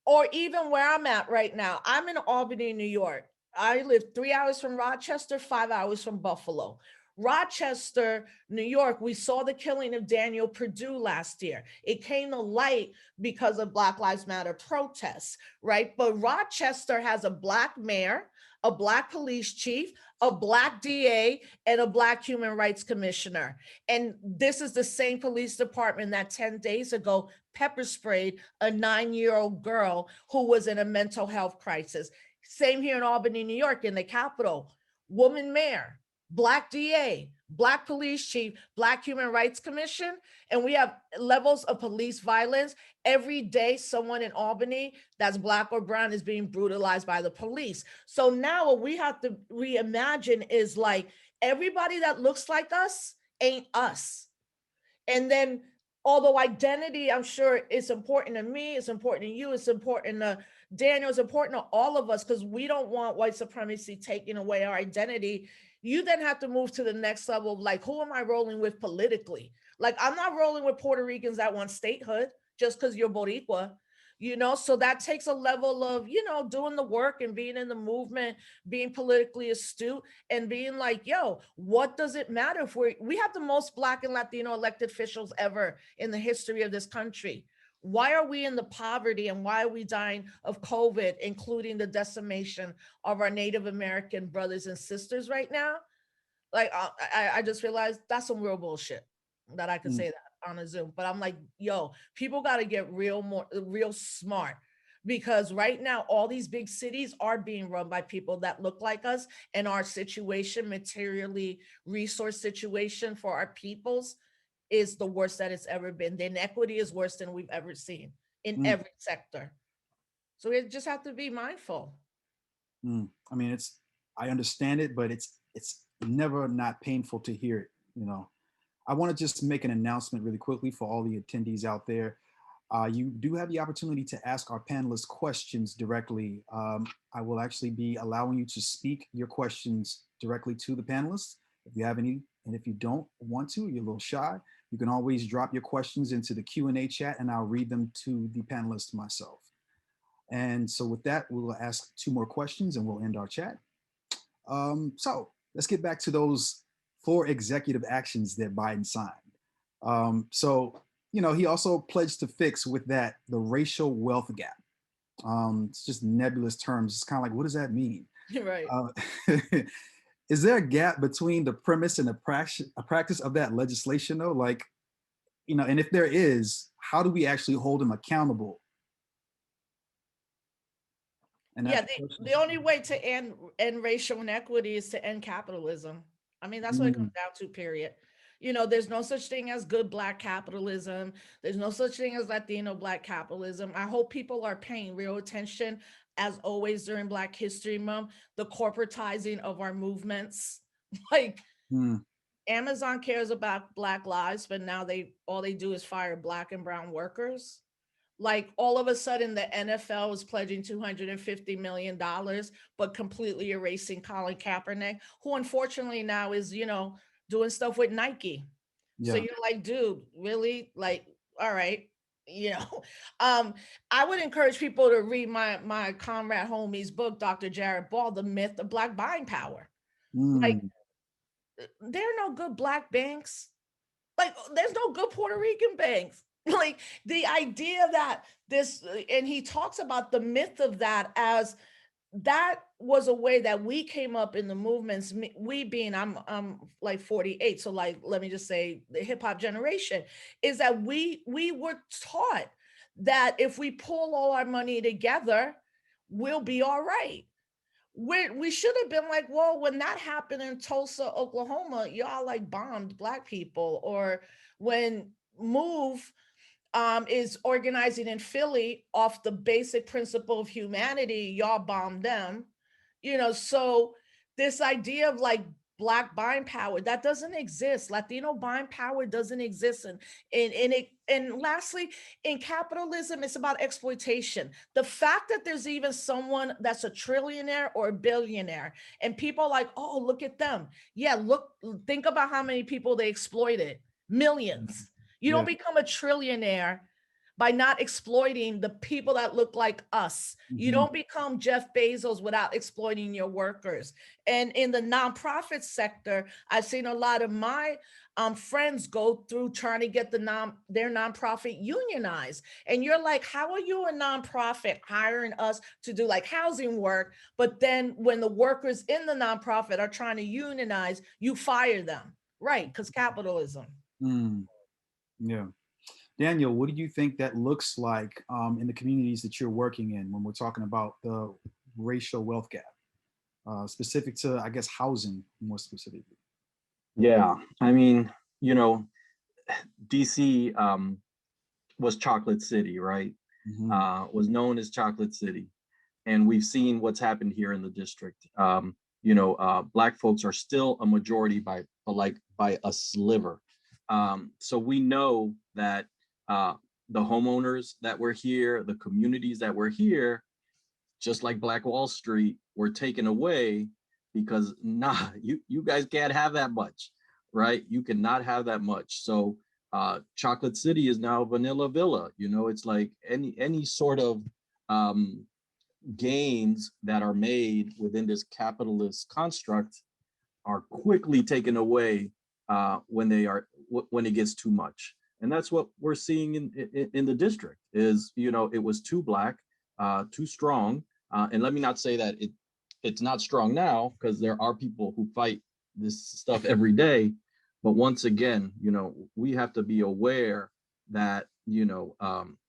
Or even where I'm at right now, I'm in Albany, New York. I live 3 hours from Rochester, 5 hours from Buffalo. Rochester, New York, we saw the killing of Daniel Perdue last year. It came to light because of Black Lives Matter protests, right? But Rochester has a Black mayor, a Black police chief, a Black DA, and a Black human rights commissioner. And this is the same police department that 10 days ago pepper sprayed a 9-year-old girl who was in a mental health crisis. Same here in Albany, New York, in the Capitol. Woman mayor, Black DA, Black police chief, Black human rights commission. And we have levels of police violence. Every day, someone in Albany that's Black or brown is being brutalized by the police. So now what we have to reimagine is like, everybody that looks like us ain't us. And then, although identity, I'm sure it's important to me, it's important to you, it's important to Daniel, it's important to all of us, because we don't want white supremacy taking away our identity. You then have to move to the next level of like, who am I rolling with politically? Like, I'm not rolling with Puerto Ricans that want statehood just because you're Boricua, you know? So that takes a level of, you know, doing the work and being in the movement, being politically astute, and being like, yo, what does it matter if we have the most Black and Latino elected officials ever in the history of this country? Why are we in the poverty, and why are we dying of COVID, including the decimation of our Native American brothers and sisters right now? Like, I just realized that's some real bullshit that I could say that on a Zoom. But I'm like, yo, people got to get real smart, because right now all these big cities are being run by people that look like us, and our situation, materially resource situation for our peoples, is the worst that it's ever been. The inequity is worse than we've ever seen in every sector. So we just have to be mindful. I mean, I understand it, but it's never not painful to hear it, you know. I want to just make an announcement really quickly for all the attendees out there. You do have the opportunity to ask our panelists questions directly. I will actually be allowing you to speak your questions directly to the panelists if you have any, and if you don't want to, you're a little shy, you can always drop your questions into the Q&A chat and I'll read them to the panelists myself. And so with that, we'll ask 2 more questions and we'll end our chat. So let's get back to those 4 executive actions that Biden signed. So, you know, he also pledged to fix with that the racial wealth gap. It's just nebulous terms. It's kind of like, what does that mean? Right. Is there a gap between the premise and the practice of that legislation though? Like, you know, and if there is, how do we actually hold him accountable? And yeah, the only way to end racial inequity is to end capitalism. I mean, that's what it comes down to, period. You know, there's no such thing as good Black capitalism. There's no such thing as Latino Black capitalism. I hope people are paying real attention, as always during Black History Month, the corporatizing of our movements. Like, Amazon cares about Black lives, but now all they do is fire Black and brown workers. Like, all of a sudden the NFL is pledging $250 million, but completely erasing Colin Kaepernick, who unfortunately now is, you know, doing stuff with Nike. Yeah. So you're like, dude, really? Like, all right. You know, I would encourage people to read my comrade homie's book, Dr. Jared Ball, The Myth of Black Buying Power. Like, there are no good Black banks. Like, there's no good Puerto Rican banks. Like, the idea that this, and he talks about the myth of that as that was a way that we came up in the movements, we being, I'm like 48, so like, let me just say the hip hop generation, is that we were taught that if we pull all our money together, we'll be all right. We should have been like, well, when that happened in Tulsa, Oklahoma, y'all like bombed Black people. Or when Move is organizing in Philly off the basic principle of humanity, y'all bombed them. You know, so this idea of like Black buying power, that doesn't exist. Latino buying power doesn't exist. And lastly, in capitalism, it's about exploitation. The fact that there's even someone that's a trillionaire or a billionaire, and people are like, oh, look at them. Yeah, think about how many people they exploited. Millions. You don't become a trillionaire by not exploiting the people that look like us. You don't become Jeff Bezos without exploiting your workers. And in the nonprofit sector, I've seen a lot of my friends go through trying to get their nonprofit unionized. And you're like, how are you a nonprofit hiring us to do like housing work? But then when the workers in the nonprofit are trying to unionize, you fire them, right? Because capitalism. Mm, yeah. Daniel, what do you think that looks like in the communities that you're working in when we're talking about the racial wealth gap, specific to, I guess, housing more specifically? Yeah, I mean, you know, DC was Chocolate City, right? Was known as Chocolate City. And we've seen what's happened here in the district. Black folks are still a majority by a sliver. So we know that the homeowners that were here, the communities that were here, just like Black Wall Street, were taken away because you guys can't have that much, right? You cannot have that much. So Chocolate City is now Vanilla Villa. It's like any sort of gains that are made within this capitalist construct are quickly taken away when it gets too much. And that's what we're seeing in the district is, it was too Black, too strong. And let me not say that it's not strong now, because there are people who fight this stuff every day. But once again, we have to be aware that,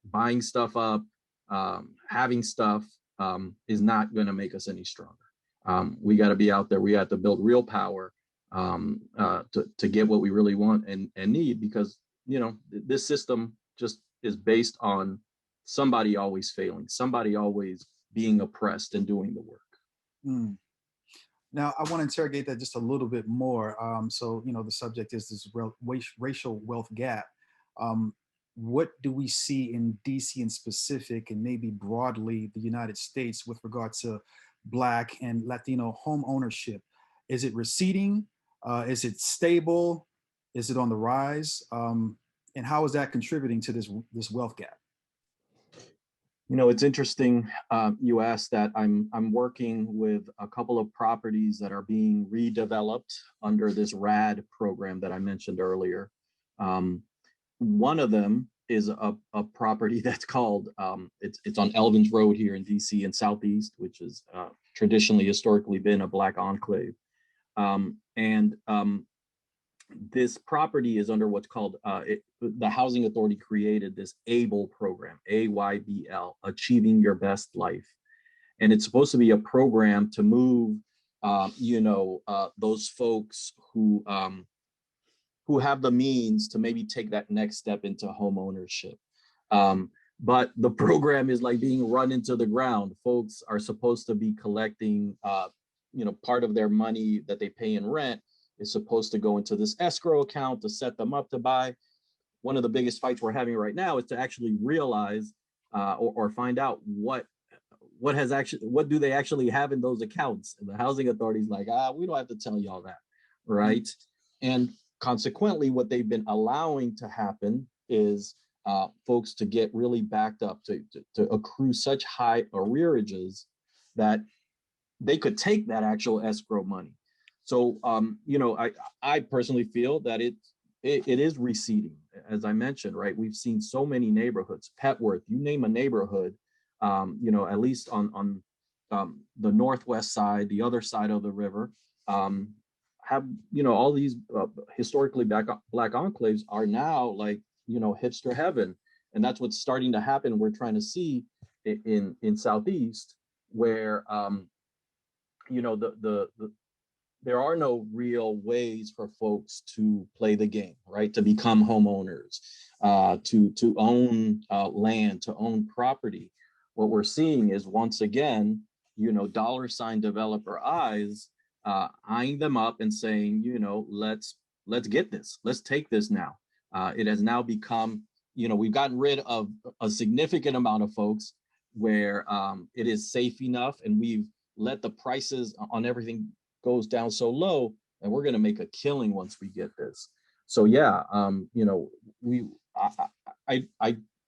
buying stuff up, having stuff is not going to make us any stronger. We got to be out there. We have to build real power to get what we really want and need, because, this system just is based on somebody always failing, somebody always being oppressed and doing the work. Mm. Now, I want to interrogate that just a little bit more. So, the subject is this racial wealth gap. What do we see in DC in specific, and maybe broadly the United States, with regard to Black and Latino home ownership? Is it receding? Is it stable? Is it on the rise? And how is that contributing to this wealth gap? It's interesting you asked that. I'm working with a couple of properties that are being redeveloped under this RAD program that I mentioned earlier. One of them is a property that's called, it's on Elvins Road here in DC in Southeast, which is traditionally, historically been a Black enclave. This property is under what's called, the Housing Authority created this ABLE program, AYBL, Achieving Your Best Life. And it's supposed to be a program to move, those folks who have the means to maybe take that next step into home ownership. But the program is like being run into the ground. Folks are supposed to be collecting, part of their money that they pay in rent is supposed to go into this escrow account to set them up to buy. One of the biggest fights we're having right now is to actually realize or find out what do they actually have in those accounts. And the housing authority is like, we don't have to tell y'all that, right? And consequently, what they've been allowing to happen is folks to get really backed up, to accrue such high arrearages that they could take that actual escrow money. So, I personally feel that it is receding, as I mentioned, right? We've seen so many neighborhoods, Petworth, you name a neighborhood, at least on the northwest side, the other side of the river, have, all these historically Black enclaves are now like, hipster heaven. And that's what's starting to happen. We're trying to see in Southeast, where, there are no real ways for folks to play the game, right? To become homeowners, to own land, to own property. What we're seeing is, once again, dollar sign developer eyes eyeing them up and saying, let's get this, let's take this now. It has now become, we've gotten rid of a significant amount of folks where it is safe enough, and we've let the prices on everything goes down so low, and we're going to make a killing once we get this. So yeah,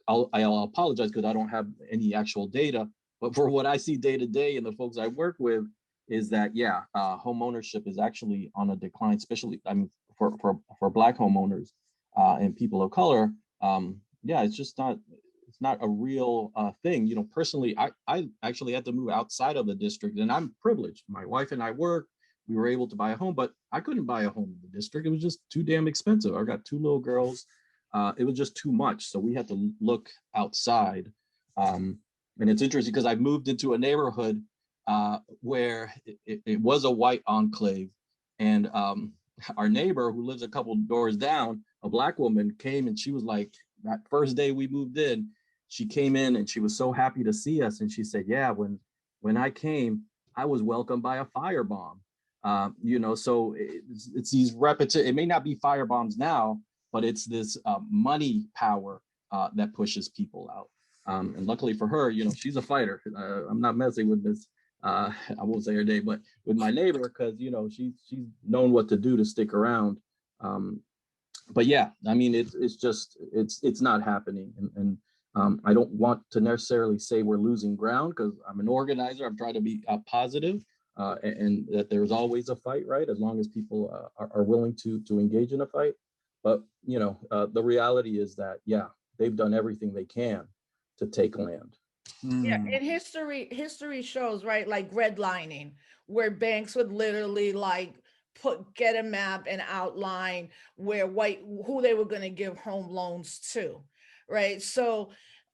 I'll apologize because I don't have any actual data, but for what I see day to day and the folks I work with is that, yeah, home ownership is actually on a decline, especially, I mean, for Black homeowners and people of color. Yeah, it's not a real thing. You know, personally, I actually had to move outside of the district, and I'm privileged. My wife and I work. We were able to buy a home, but I couldn't buy a home in the district. It was just too damn expensive. I got two little girls. It was just too much. So we had to look outside. And it's interesting because I moved into a neighborhood where it was a white enclave. And our neighbor who lives a couple doors down, a Black woman came, and she was like, that first day we moved in, she came in and she was so happy to see us. And she said, yeah, when I came, I was welcomed by a firebomb. You know, so it's these repetitive, it may not be firebombs now, but it's this money power that pushes people out. And luckily for her, you know, she's a fighter. I'm not messing with this. I won't say her name, but with my neighbor, because, you know, she's known what to do to stick around. But yeah, I mean, it's not happening. And I don't want to necessarily say we're losing ground, because I'm an organizer. I'm trying to be positive, and that there's always a fight, right? As long as people are willing to engage in a fight. But, you know, the reality is that, yeah, they've done everything they can to take land. Yeah, and history shows, right, like redlining, where banks would literally like get a map and outline who they were going to give home loans to, right? So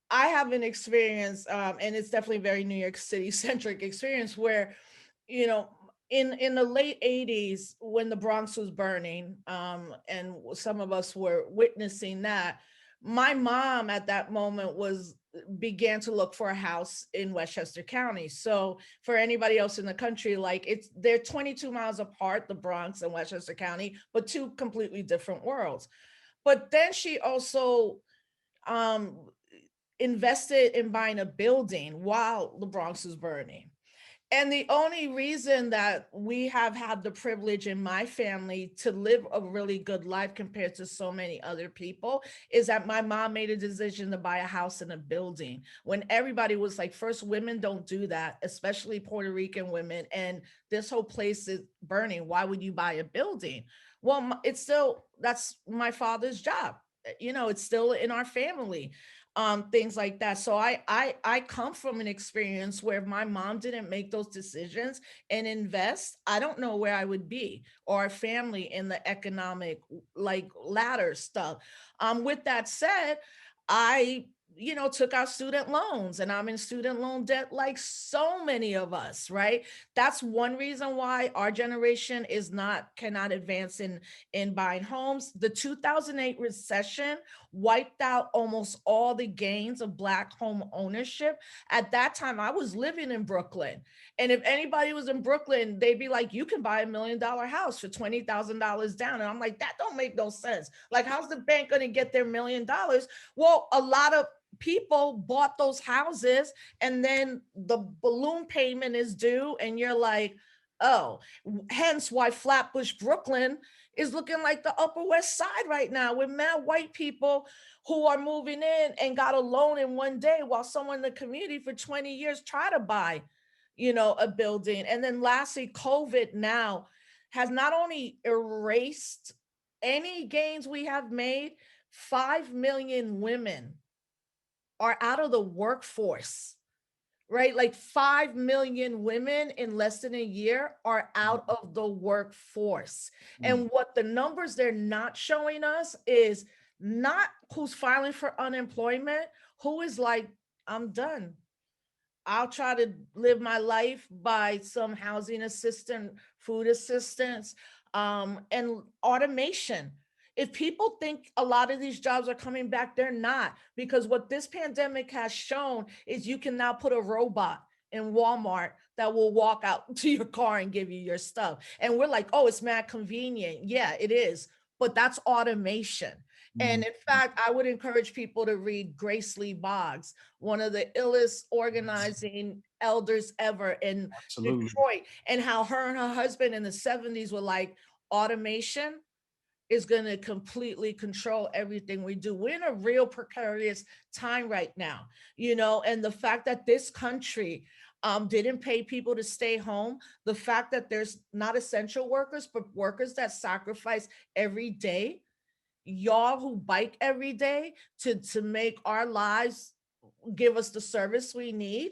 I have an experience, and it's definitely a very New York City centric experience where, you know, in the late 80s when the Bronx was burning, and some of us were witnessing that, my mom at that moment began to look for a house in Westchester County. So for anybody else in the country, like they're 22 miles apart, the Bronx and Westchester County, but two completely different worlds. But then she also um, invested in buying a building while the Bronx was burning. And the only reason that we have had the privilege in my family to live a really good life compared to so many other people is that my mom made a decision to buy a house in a building when everybody was like, first, women don't do that, especially Puerto Rican women. And this whole place is burning. Why would you buy a building? Well, that's my father's job. You know, it's still in our family. Things like that. So I come from an experience where if my mom didn't make those decisions and invest, I don't know where I would be, or our family in the economic like ladder stuff. With that said, I took out student loans, and I'm in student loan debt like so many of us, right? That's one reason why our generation cannot advance in buying homes. The 2008 recession wiped out almost all the gains of Black home ownership. At that time, I was living in Brooklyn. And if anybody was in Brooklyn, they'd be like, you can buy $1 million house for $20,000 down. And I'm like, that don't make no sense. Like, how's the bank going to get their $1 million? Well, a lot of people bought those houses, and then the balloon payment is due. And you're like, oh, hence why Flatbush, Brooklyn is looking like the Upper West Side right now, with mad white people who are moving in and got a loan in one day, while someone in the community for 20 years try to buy, a building. And then lastly, COVID now has not only erased any gains we have made, 5 million women are out of the workforce, right? Like 5 million women in less than a year are out of the workforce. And what the numbers they're not showing us is not who's filing for unemployment, who is like, I'm done. I'll try to live my life by some housing assistance, food assistance, and automation. If people think a lot of these jobs are coming back, they're not, because what this pandemic has shown is you can now put a robot in Walmart that will walk out to your car and give you your stuff. And we're like, oh, it's mad convenient. Yeah, it is. But that's automation. And in fact, I would encourage people to read Grace Lee Boggs, one of the illest organizing elders ever in Absolutely. Detroit, and how her and her husband in the 70s were like, automation is going to completely control everything we do. We're in a real precarious time right now, and the fact that this country didn't pay people to stay home, the fact that there's not essential workers, but workers that sacrifice every day, y'all who bike every day to make our lives, give us the service we need.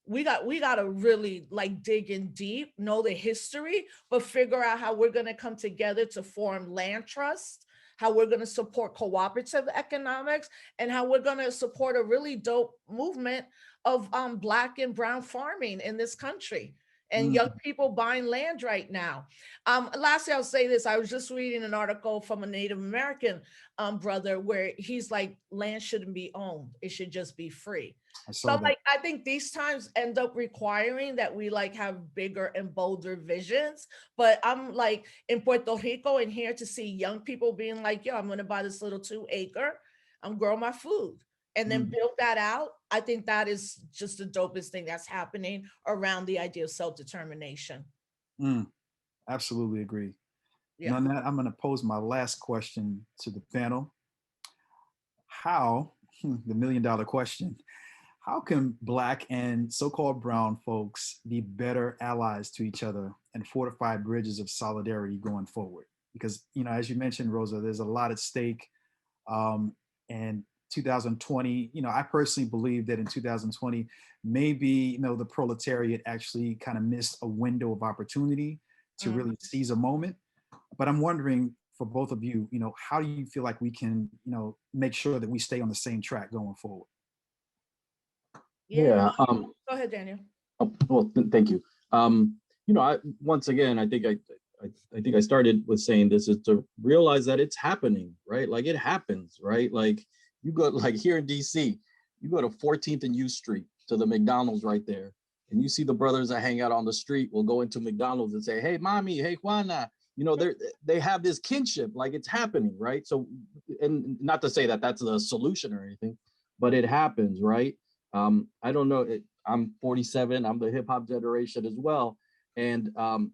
We got to really like dig in deep, know the history, but figure out how we're going to come together to form land trust, how we're going to support cooperative economics, and how we're going to support a really dope movement of Black and brown farming in this country, and young people buying land right now. Lastly, I'll say this. I was just reading an article from a Native American brother where he's like, land shouldn't be owned. It should just be free. I So saw I'm that. like, I think these times end up requiring that we like have bigger and bolder visions. But I'm like in Puerto Rico and here to see young people being like, yo, I'm going to buy this little 2-acre. I'm growing my food and then build that out. I think that is just the dopest thing that's happening around the idea of self-determination. Absolutely agree. Yeah. And on that, I'm going to pose my last question to the panel. How, the $1,000,000 question, how can Black and so-called brown folks be better allies to each other and fortify bridges of solidarity going forward? Because, as you mentioned, Rosa, there's a lot at stake. And 2020, I personally believe that in 2020, maybe, the proletariat actually kind of missed a window of opportunity to really seize a moment. But I'm wondering for both of you, how do you feel like we can, make sure that we stay on the same track going forward? Yeah. Go ahead, Daniel. Well, thank you. Once again, I think I started with saying this is to realize that it's happening, right? Like it happens, right? Like you go, like here in DC, you go to 14th and U Street to the McDonald's right there, and you see the brothers that hang out on the street will go into McDonald's and say, "Hey, mommy, hey, Juana." They have this kinship, like it's happening, right? So, and not to say that that's a solution or anything, but it happens, right? I don't know. I'm 47. I'm the hip hop generation as well, and I'm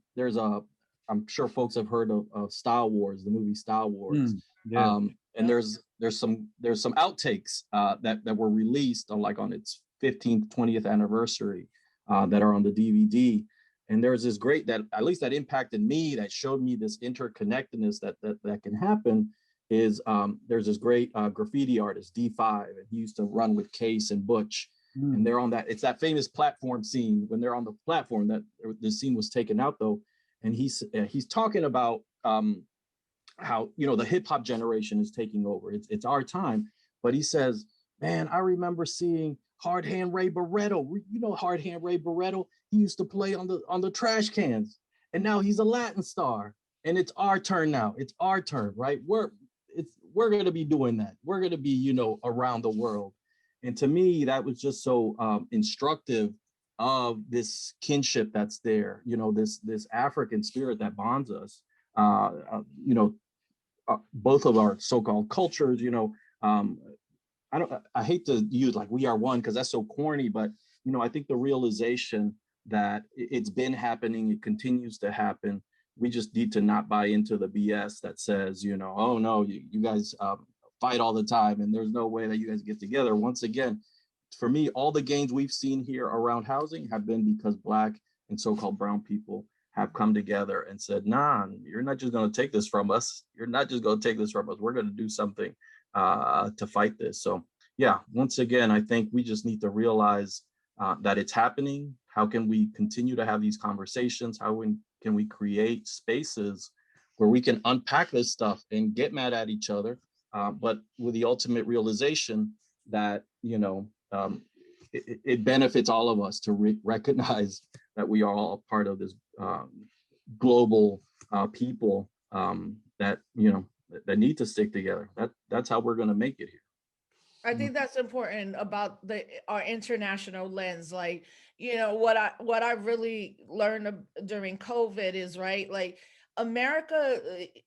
sure folks have heard of Star Wars, the movie Star Wars. Yeah. And there's some outtakes that were released on its 15th, 20th anniversary that are on the DVD. And there's this great that at least that impacted me, that showed me this interconnectedness that can happen. Is there's this great graffiti artist D5, and he used to run with Case and Butch, and they're on that. It's that famous platform scene when they're on the platform that the scene was taken out though, and he's talking about how the hip hop generation is taking over. It's our time, but he says, "Man, I remember seeing Hard Hand Ray Barretto. Hard Hand Ray Barretto. He used to play on the trash cans, and now he's a Latin star. And it's our turn now. It's our turn, right? We're going to be doing that. We're going to be around the world." And to me, that was just so instructive of this kinship that's there. This African spirit that bonds us. Both of our so-called cultures. I hate to use like we are one because that's so corny, but I think the realization that it's been happening, it continues to happen. We just need to not buy into the BS that says, oh no, you guys fight all the time and there's no way that you guys get together. Once again, for me, all the gains we've seen here around housing have been because Black and so-called brown people have come together and said, nah, you're not just going to take this from us. You're not just going to take this from us. We're going to do something to fight this. So yeah, once again, I think we just need to realize that it's happening. How can we continue to have these conversations? How can we create spaces where we can unpack this stuff and get mad at each other, but with the ultimate realization that, it benefits all of us to recognize that we are all part of this global people that need to stick together. That's how we're going to make it here. I think that's important about our international lens. Like, what I really learned during COVID is, right, like America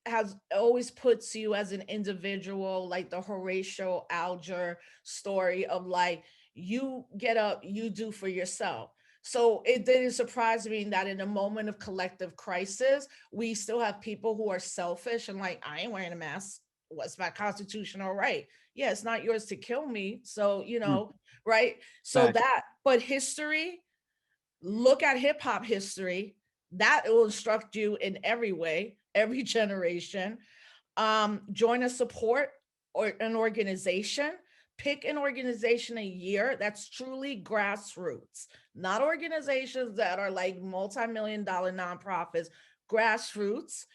has always puts you as an individual, like the Horatio Alger story of like, you get up, you do for yourself. So it didn't surprise me that in a moment of collective crisis, we still have people who are selfish and like, I ain't wearing a mask. What's my constitutional right? Yeah, it's not yours to kill me. So, Mm, right? So fact. that, but history, look at hip hop history. That will instruct you in every way, every generation. Join a support or an organization. Pick an organization a year that's truly grassroots, not organizations that are like multi-million dollar nonprofits, grassroots.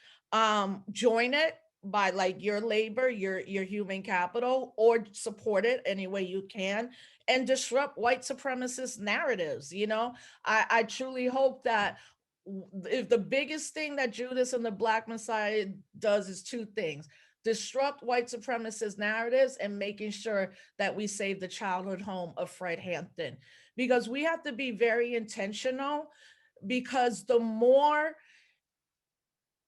Join it by like your labor, your human capital, or support it any way you can and disrupt white supremacist narratives. I truly hope that if the biggest thing that Judas and the Black Messiah does is two things: disrupt white supremacist narratives and making sure that we save the childhood home of Fred Hampton. Because we have to be very intentional, because the more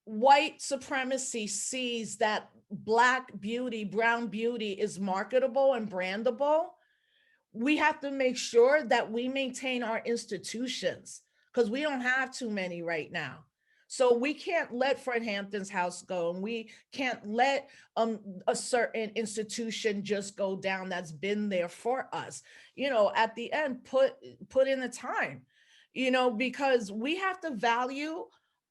white supremacy sees that Black beauty, brown beauty is marketable and brandable, we have to make sure that we maintain our institutions, because we don't have too many right now. So we can't let Fred Hampton's house go, and we can't let a certain institution just go down that's been there for us. At the end, put in the time, because we have to value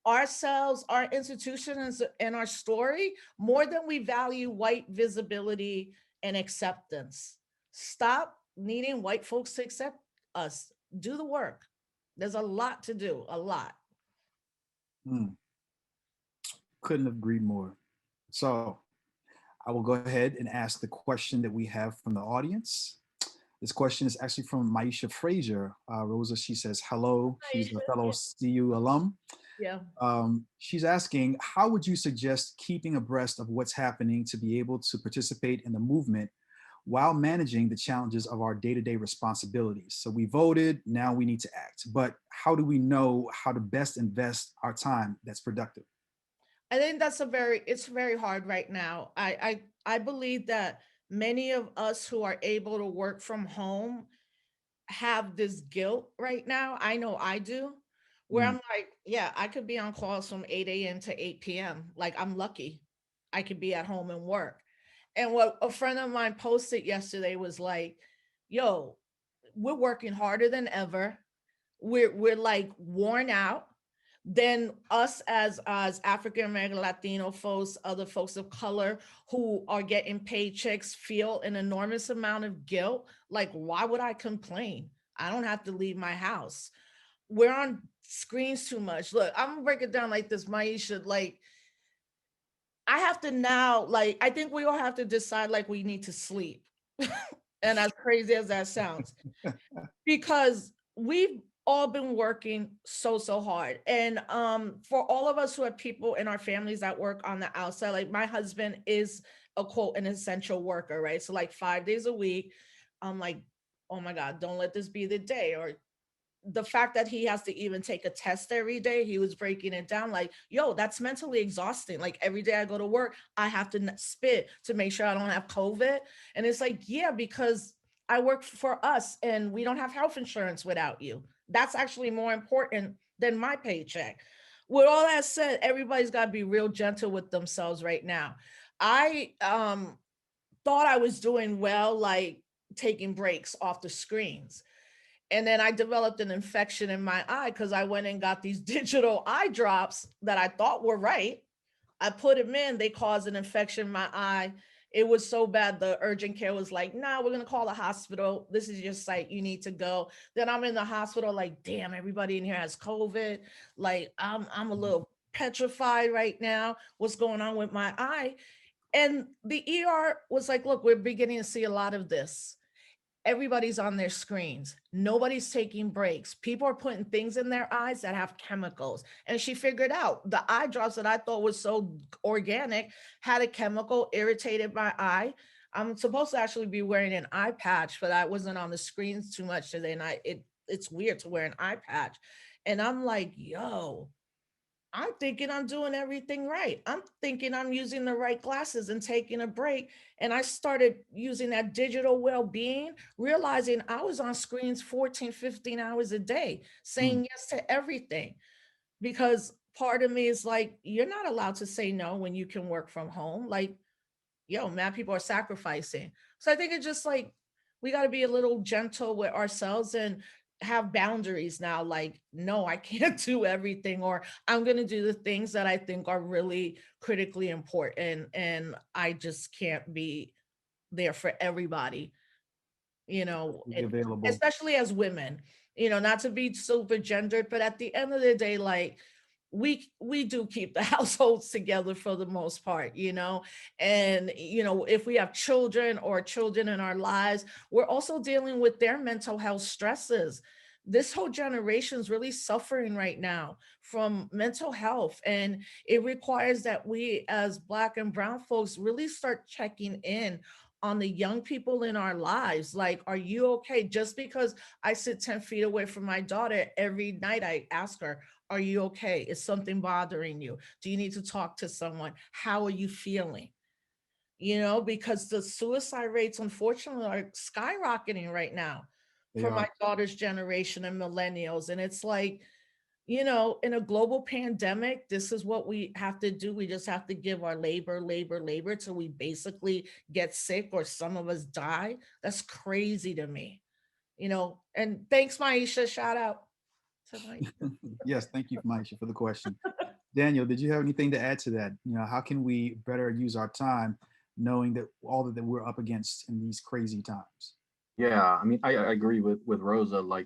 ourselves, our institutions, and our story more than we value white visibility and acceptance. Stop needing white folks to accept us. Do the work. There's a lot to do, a lot. Mm, couldn't have agreed more. So I will go ahead and ask the question that we have from the audience. This question is actually from Maisha Frazier. Rosa, she says, hello. She's a fellow CU alum. Yeah. She's asking, how would you suggest keeping abreast of what's happening to be able to participate in the movement while managing the challenges of our day-to-day responsibilities? So we voted, now we need to act. But how do we know how to best invest our time that's productive? I think it's very hard right now. I believe that many of us who are able to work from home have this guilt right now. I know I do, where Mm, I'm like, yeah, I could be on calls from 8 a.m. to 8 p.m. Like, I'm lucky I could be at home and work. And what a friend of mine posted yesterday was like, yo, we're working harder than ever. We're like worn out. Then us as African American, Latino folks, other folks of color who are getting paychecks feel an enormous amount of guilt. Like, why would I complain? I don't have to leave my house. We're on screens too much. Look, I'm gonna break it down like this, Maisha. Like, I have to now, like, I think we all have to decide, like, we need to sleep. And as crazy as that sounds, because we've all been working so hard. And for all of us who have people in our families that work on the outside, like my husband is a quote an essential worker, right? So like 5 days a week, I'm like, oh my God, don't let this be the day. Or the fact that he has to even take a test every day, he was breaking it down like, yo, that's mentally exhausting. Like, every day I go to work, I have to spit to make sure I don't have COVID. And it's like, yeah, because I work for us and we don't have health insurance without you. That's actually more important than my paycheck. With all that said, everybody's got to be real gentle with themselves right now. I thought I was doing well, like taking breaks off the screens. And then I developed an infection in my eye because I went and got these digital eye drops that I thought were right. I put them in, they caused an infection in my eye. It was so bad, the urgent care was like, nah, we're gonna call the hospital. This is your site, you need to go. Then I'm in the hospital, like, damn, everybody in here has COVID. Like, I'm a little petrified right now. What's going on with my eye? And the ER was like, look, we're beginning to see a lot of this. Everybody's on their screens. Nobody's taking breaks. People are putting things in their eyes that have chemicals. And she figured out the eye drops that I thought was so organic had a chemical, irritated my eye. I'm supposed to actually be wearing an eye patch, but I wasn't on the screens too much today. And it's weird to wear an eye patch. And I'm like, yo, I'm thinking I'm doing everything right. I'm thinking I'm using the right glasses and taking a break. And I started using that digital well-being, realizing I was on screens 14, 15 hours a day, Mm, saying yes to everything. Because part of me is like, you're not allowed to say no when you can work from home. Like, yo, man, people are sacrificing. So I think it's just like we got to be a little gentle with ourselves and have boundaries now. Like, no, I can't do everything, or I'm going to do the things that I think are really critically important. And I just can't be there for everybody, be and available. especially as women, not to be super gendered, but at the end of the day, like, we do keep the households together for the most part, and if we have children or children in our lives, we're also dealing with their mental health stresses. This whole generation is really suffering right now from mental health, and it requires that we as Black and brown folks really start checking in on the young people in our lives. Like, are you okay? Just because I sit 10 feet away from my daughter, every night I ask her, are you okay? Is something bothering you? Do you need to talk to someone? How are you feeling? Because the suicide rates, unfortunately, are skyrocketing right now They for my are. daughter's generation and millennials. And it's like, in a global pandemic, this is what we have to do. We just have to give our labor till we basically get sick or some of us die. That's crazy to me, And thanks, Maisha. Shout out to Maisha. Yes, thank you, Maisha, for the question. Daniel, did you have anything to add to that? How can we better use our time knowing that all that we're up against in these crazy times? Yeah, I mean, I agree with Rosa. Like,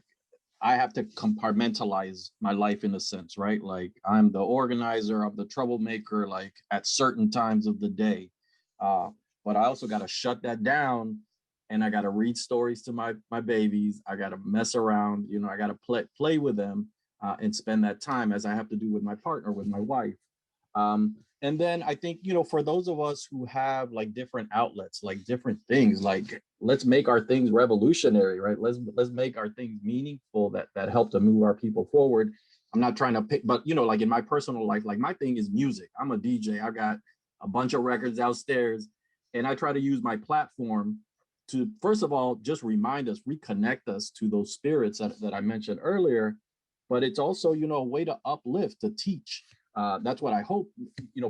I have to compartmentalize my life in a sense, right? Like, I'm the organizer, I'm the troublemaker, like at certain times of the day. Uh, but I also got to shut that down, and I got to read stories to my babies. I got to mess around, I got to play with them, and spend that time as I have to do with my partner, with my wife. And then I think, for those of us who have like different outlets, like different things, like let's make our things revolutionary, right? Let's make our things meaningful that help to move our people forward. I'm not trying to pick, but like in my personal life, like my thing is music. I'm a DJ. I got a bunch of records downstairs, and I try to use my platform to, first of all, just remind us, reconnect us to those spirits that I mentioned earlier. But it's also, a way to uplift, to teach. That's what I hope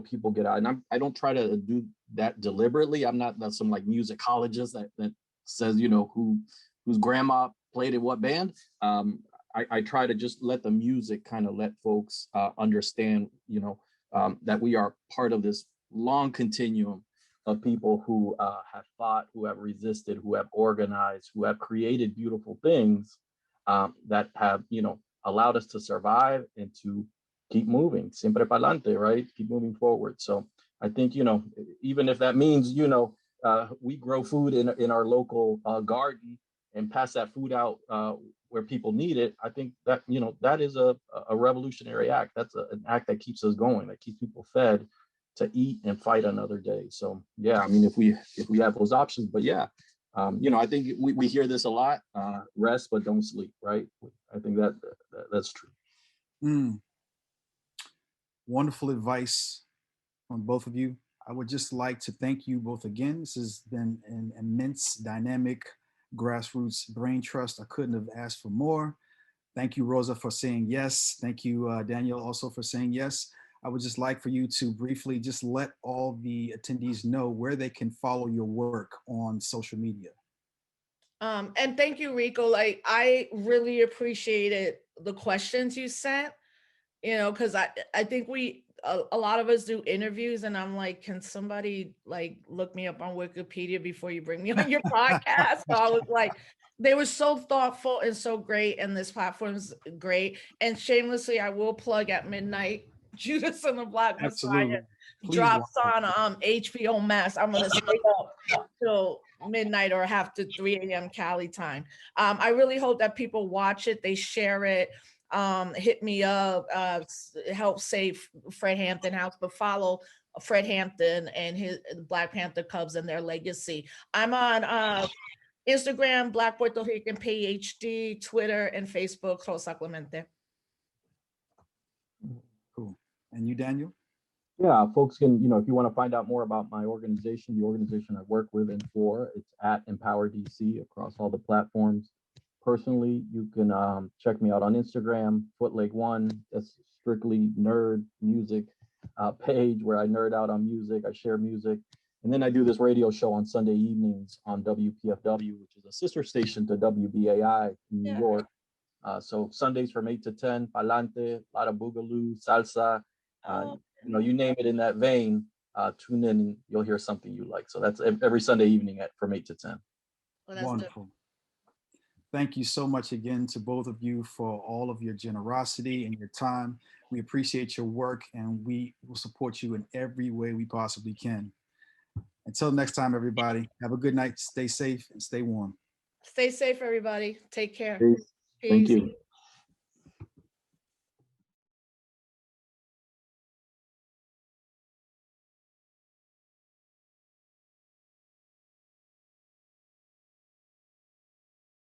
people get out. And I don't try to do that deliberately. I'm not some like musicologist that says whose grandma played in what band. I try to just let the music kind of let folks understand that we are part of this long continuum of people who have fought, who have resisted, who have organized, who have created beautiful things that have allowed us to survive and to keep moving, siempre pa'lante, right? Keep moving forward. So I think, even if that means, we grow food in our local garden and pass that food out where people need it, I think that, that is a revolutionary act. That's an act that keeps us going, that keeps people fed to eat and fight another day. So, yeah, I mean, if we have those options, but yeah, I think we hear this a lot, rest, but don't sleep, right? I think that's true. Mm, wonderful advice from both of you. I would just like to thank you both again. This has been an immense, dynamic, grassroots brain trust. I couldn't have asked for more. Thank you, Rosa, for saying yes. Thank you, Daniel, also for saying yes. I would just like for you to briefly just let all the attendees know where they can follow your work on social media. And thank you, Rico. Like, I really appreciated the questions you sent, because I think a lot of us do interviews, and I'm like, can somebody like look me up on Wikipedia before you bring me on your podcast? So I was like, they were so thoughtful and so great, and this platform's great. And shamelessly, I will plug at midnight, Judas and the Black Messiah Absolutely. Please. drops on HBO Max. I'm gonna stay up till midnight or half to 3 a.m. Cali time. I really hope that people watch it, they share it, hit me up, help save Fred Hampton House, but follow Fred Hampton and his Black Panther Cubs and their legacy. I'm on Instagram, Black Puerto Rican PhD, Twitter, and Facebook, Rosa Clemente. Cool. And you, Daniel? Yeah, folks can, if you want to find out more about my organization, the organization I work with and for, it's at Empower DC across all the platforms. Personally, you can check me out on Instagram, Footleg1. That's strictly nerd music page where I nerd out on music. I share music. And then I do this radio show on Sunday evenings on WPFW, which is a sister station to WBAI in New York. So Sundays from 8 to 10, Palante, a lot of boogaloo, salsa, you name it in that vein, tune in and you'll hear something you like. So that's every Sunday evening from 8 to 10. Well, Wonderful. Thank you so much again to both of you for all of your generosity and your time. We appreciate your work and we will support you in every way we possibly can. Until next time, everybody, have a good night, stay safe and stay warm. Stay safe, everybody. Take care. Peace. Thank you.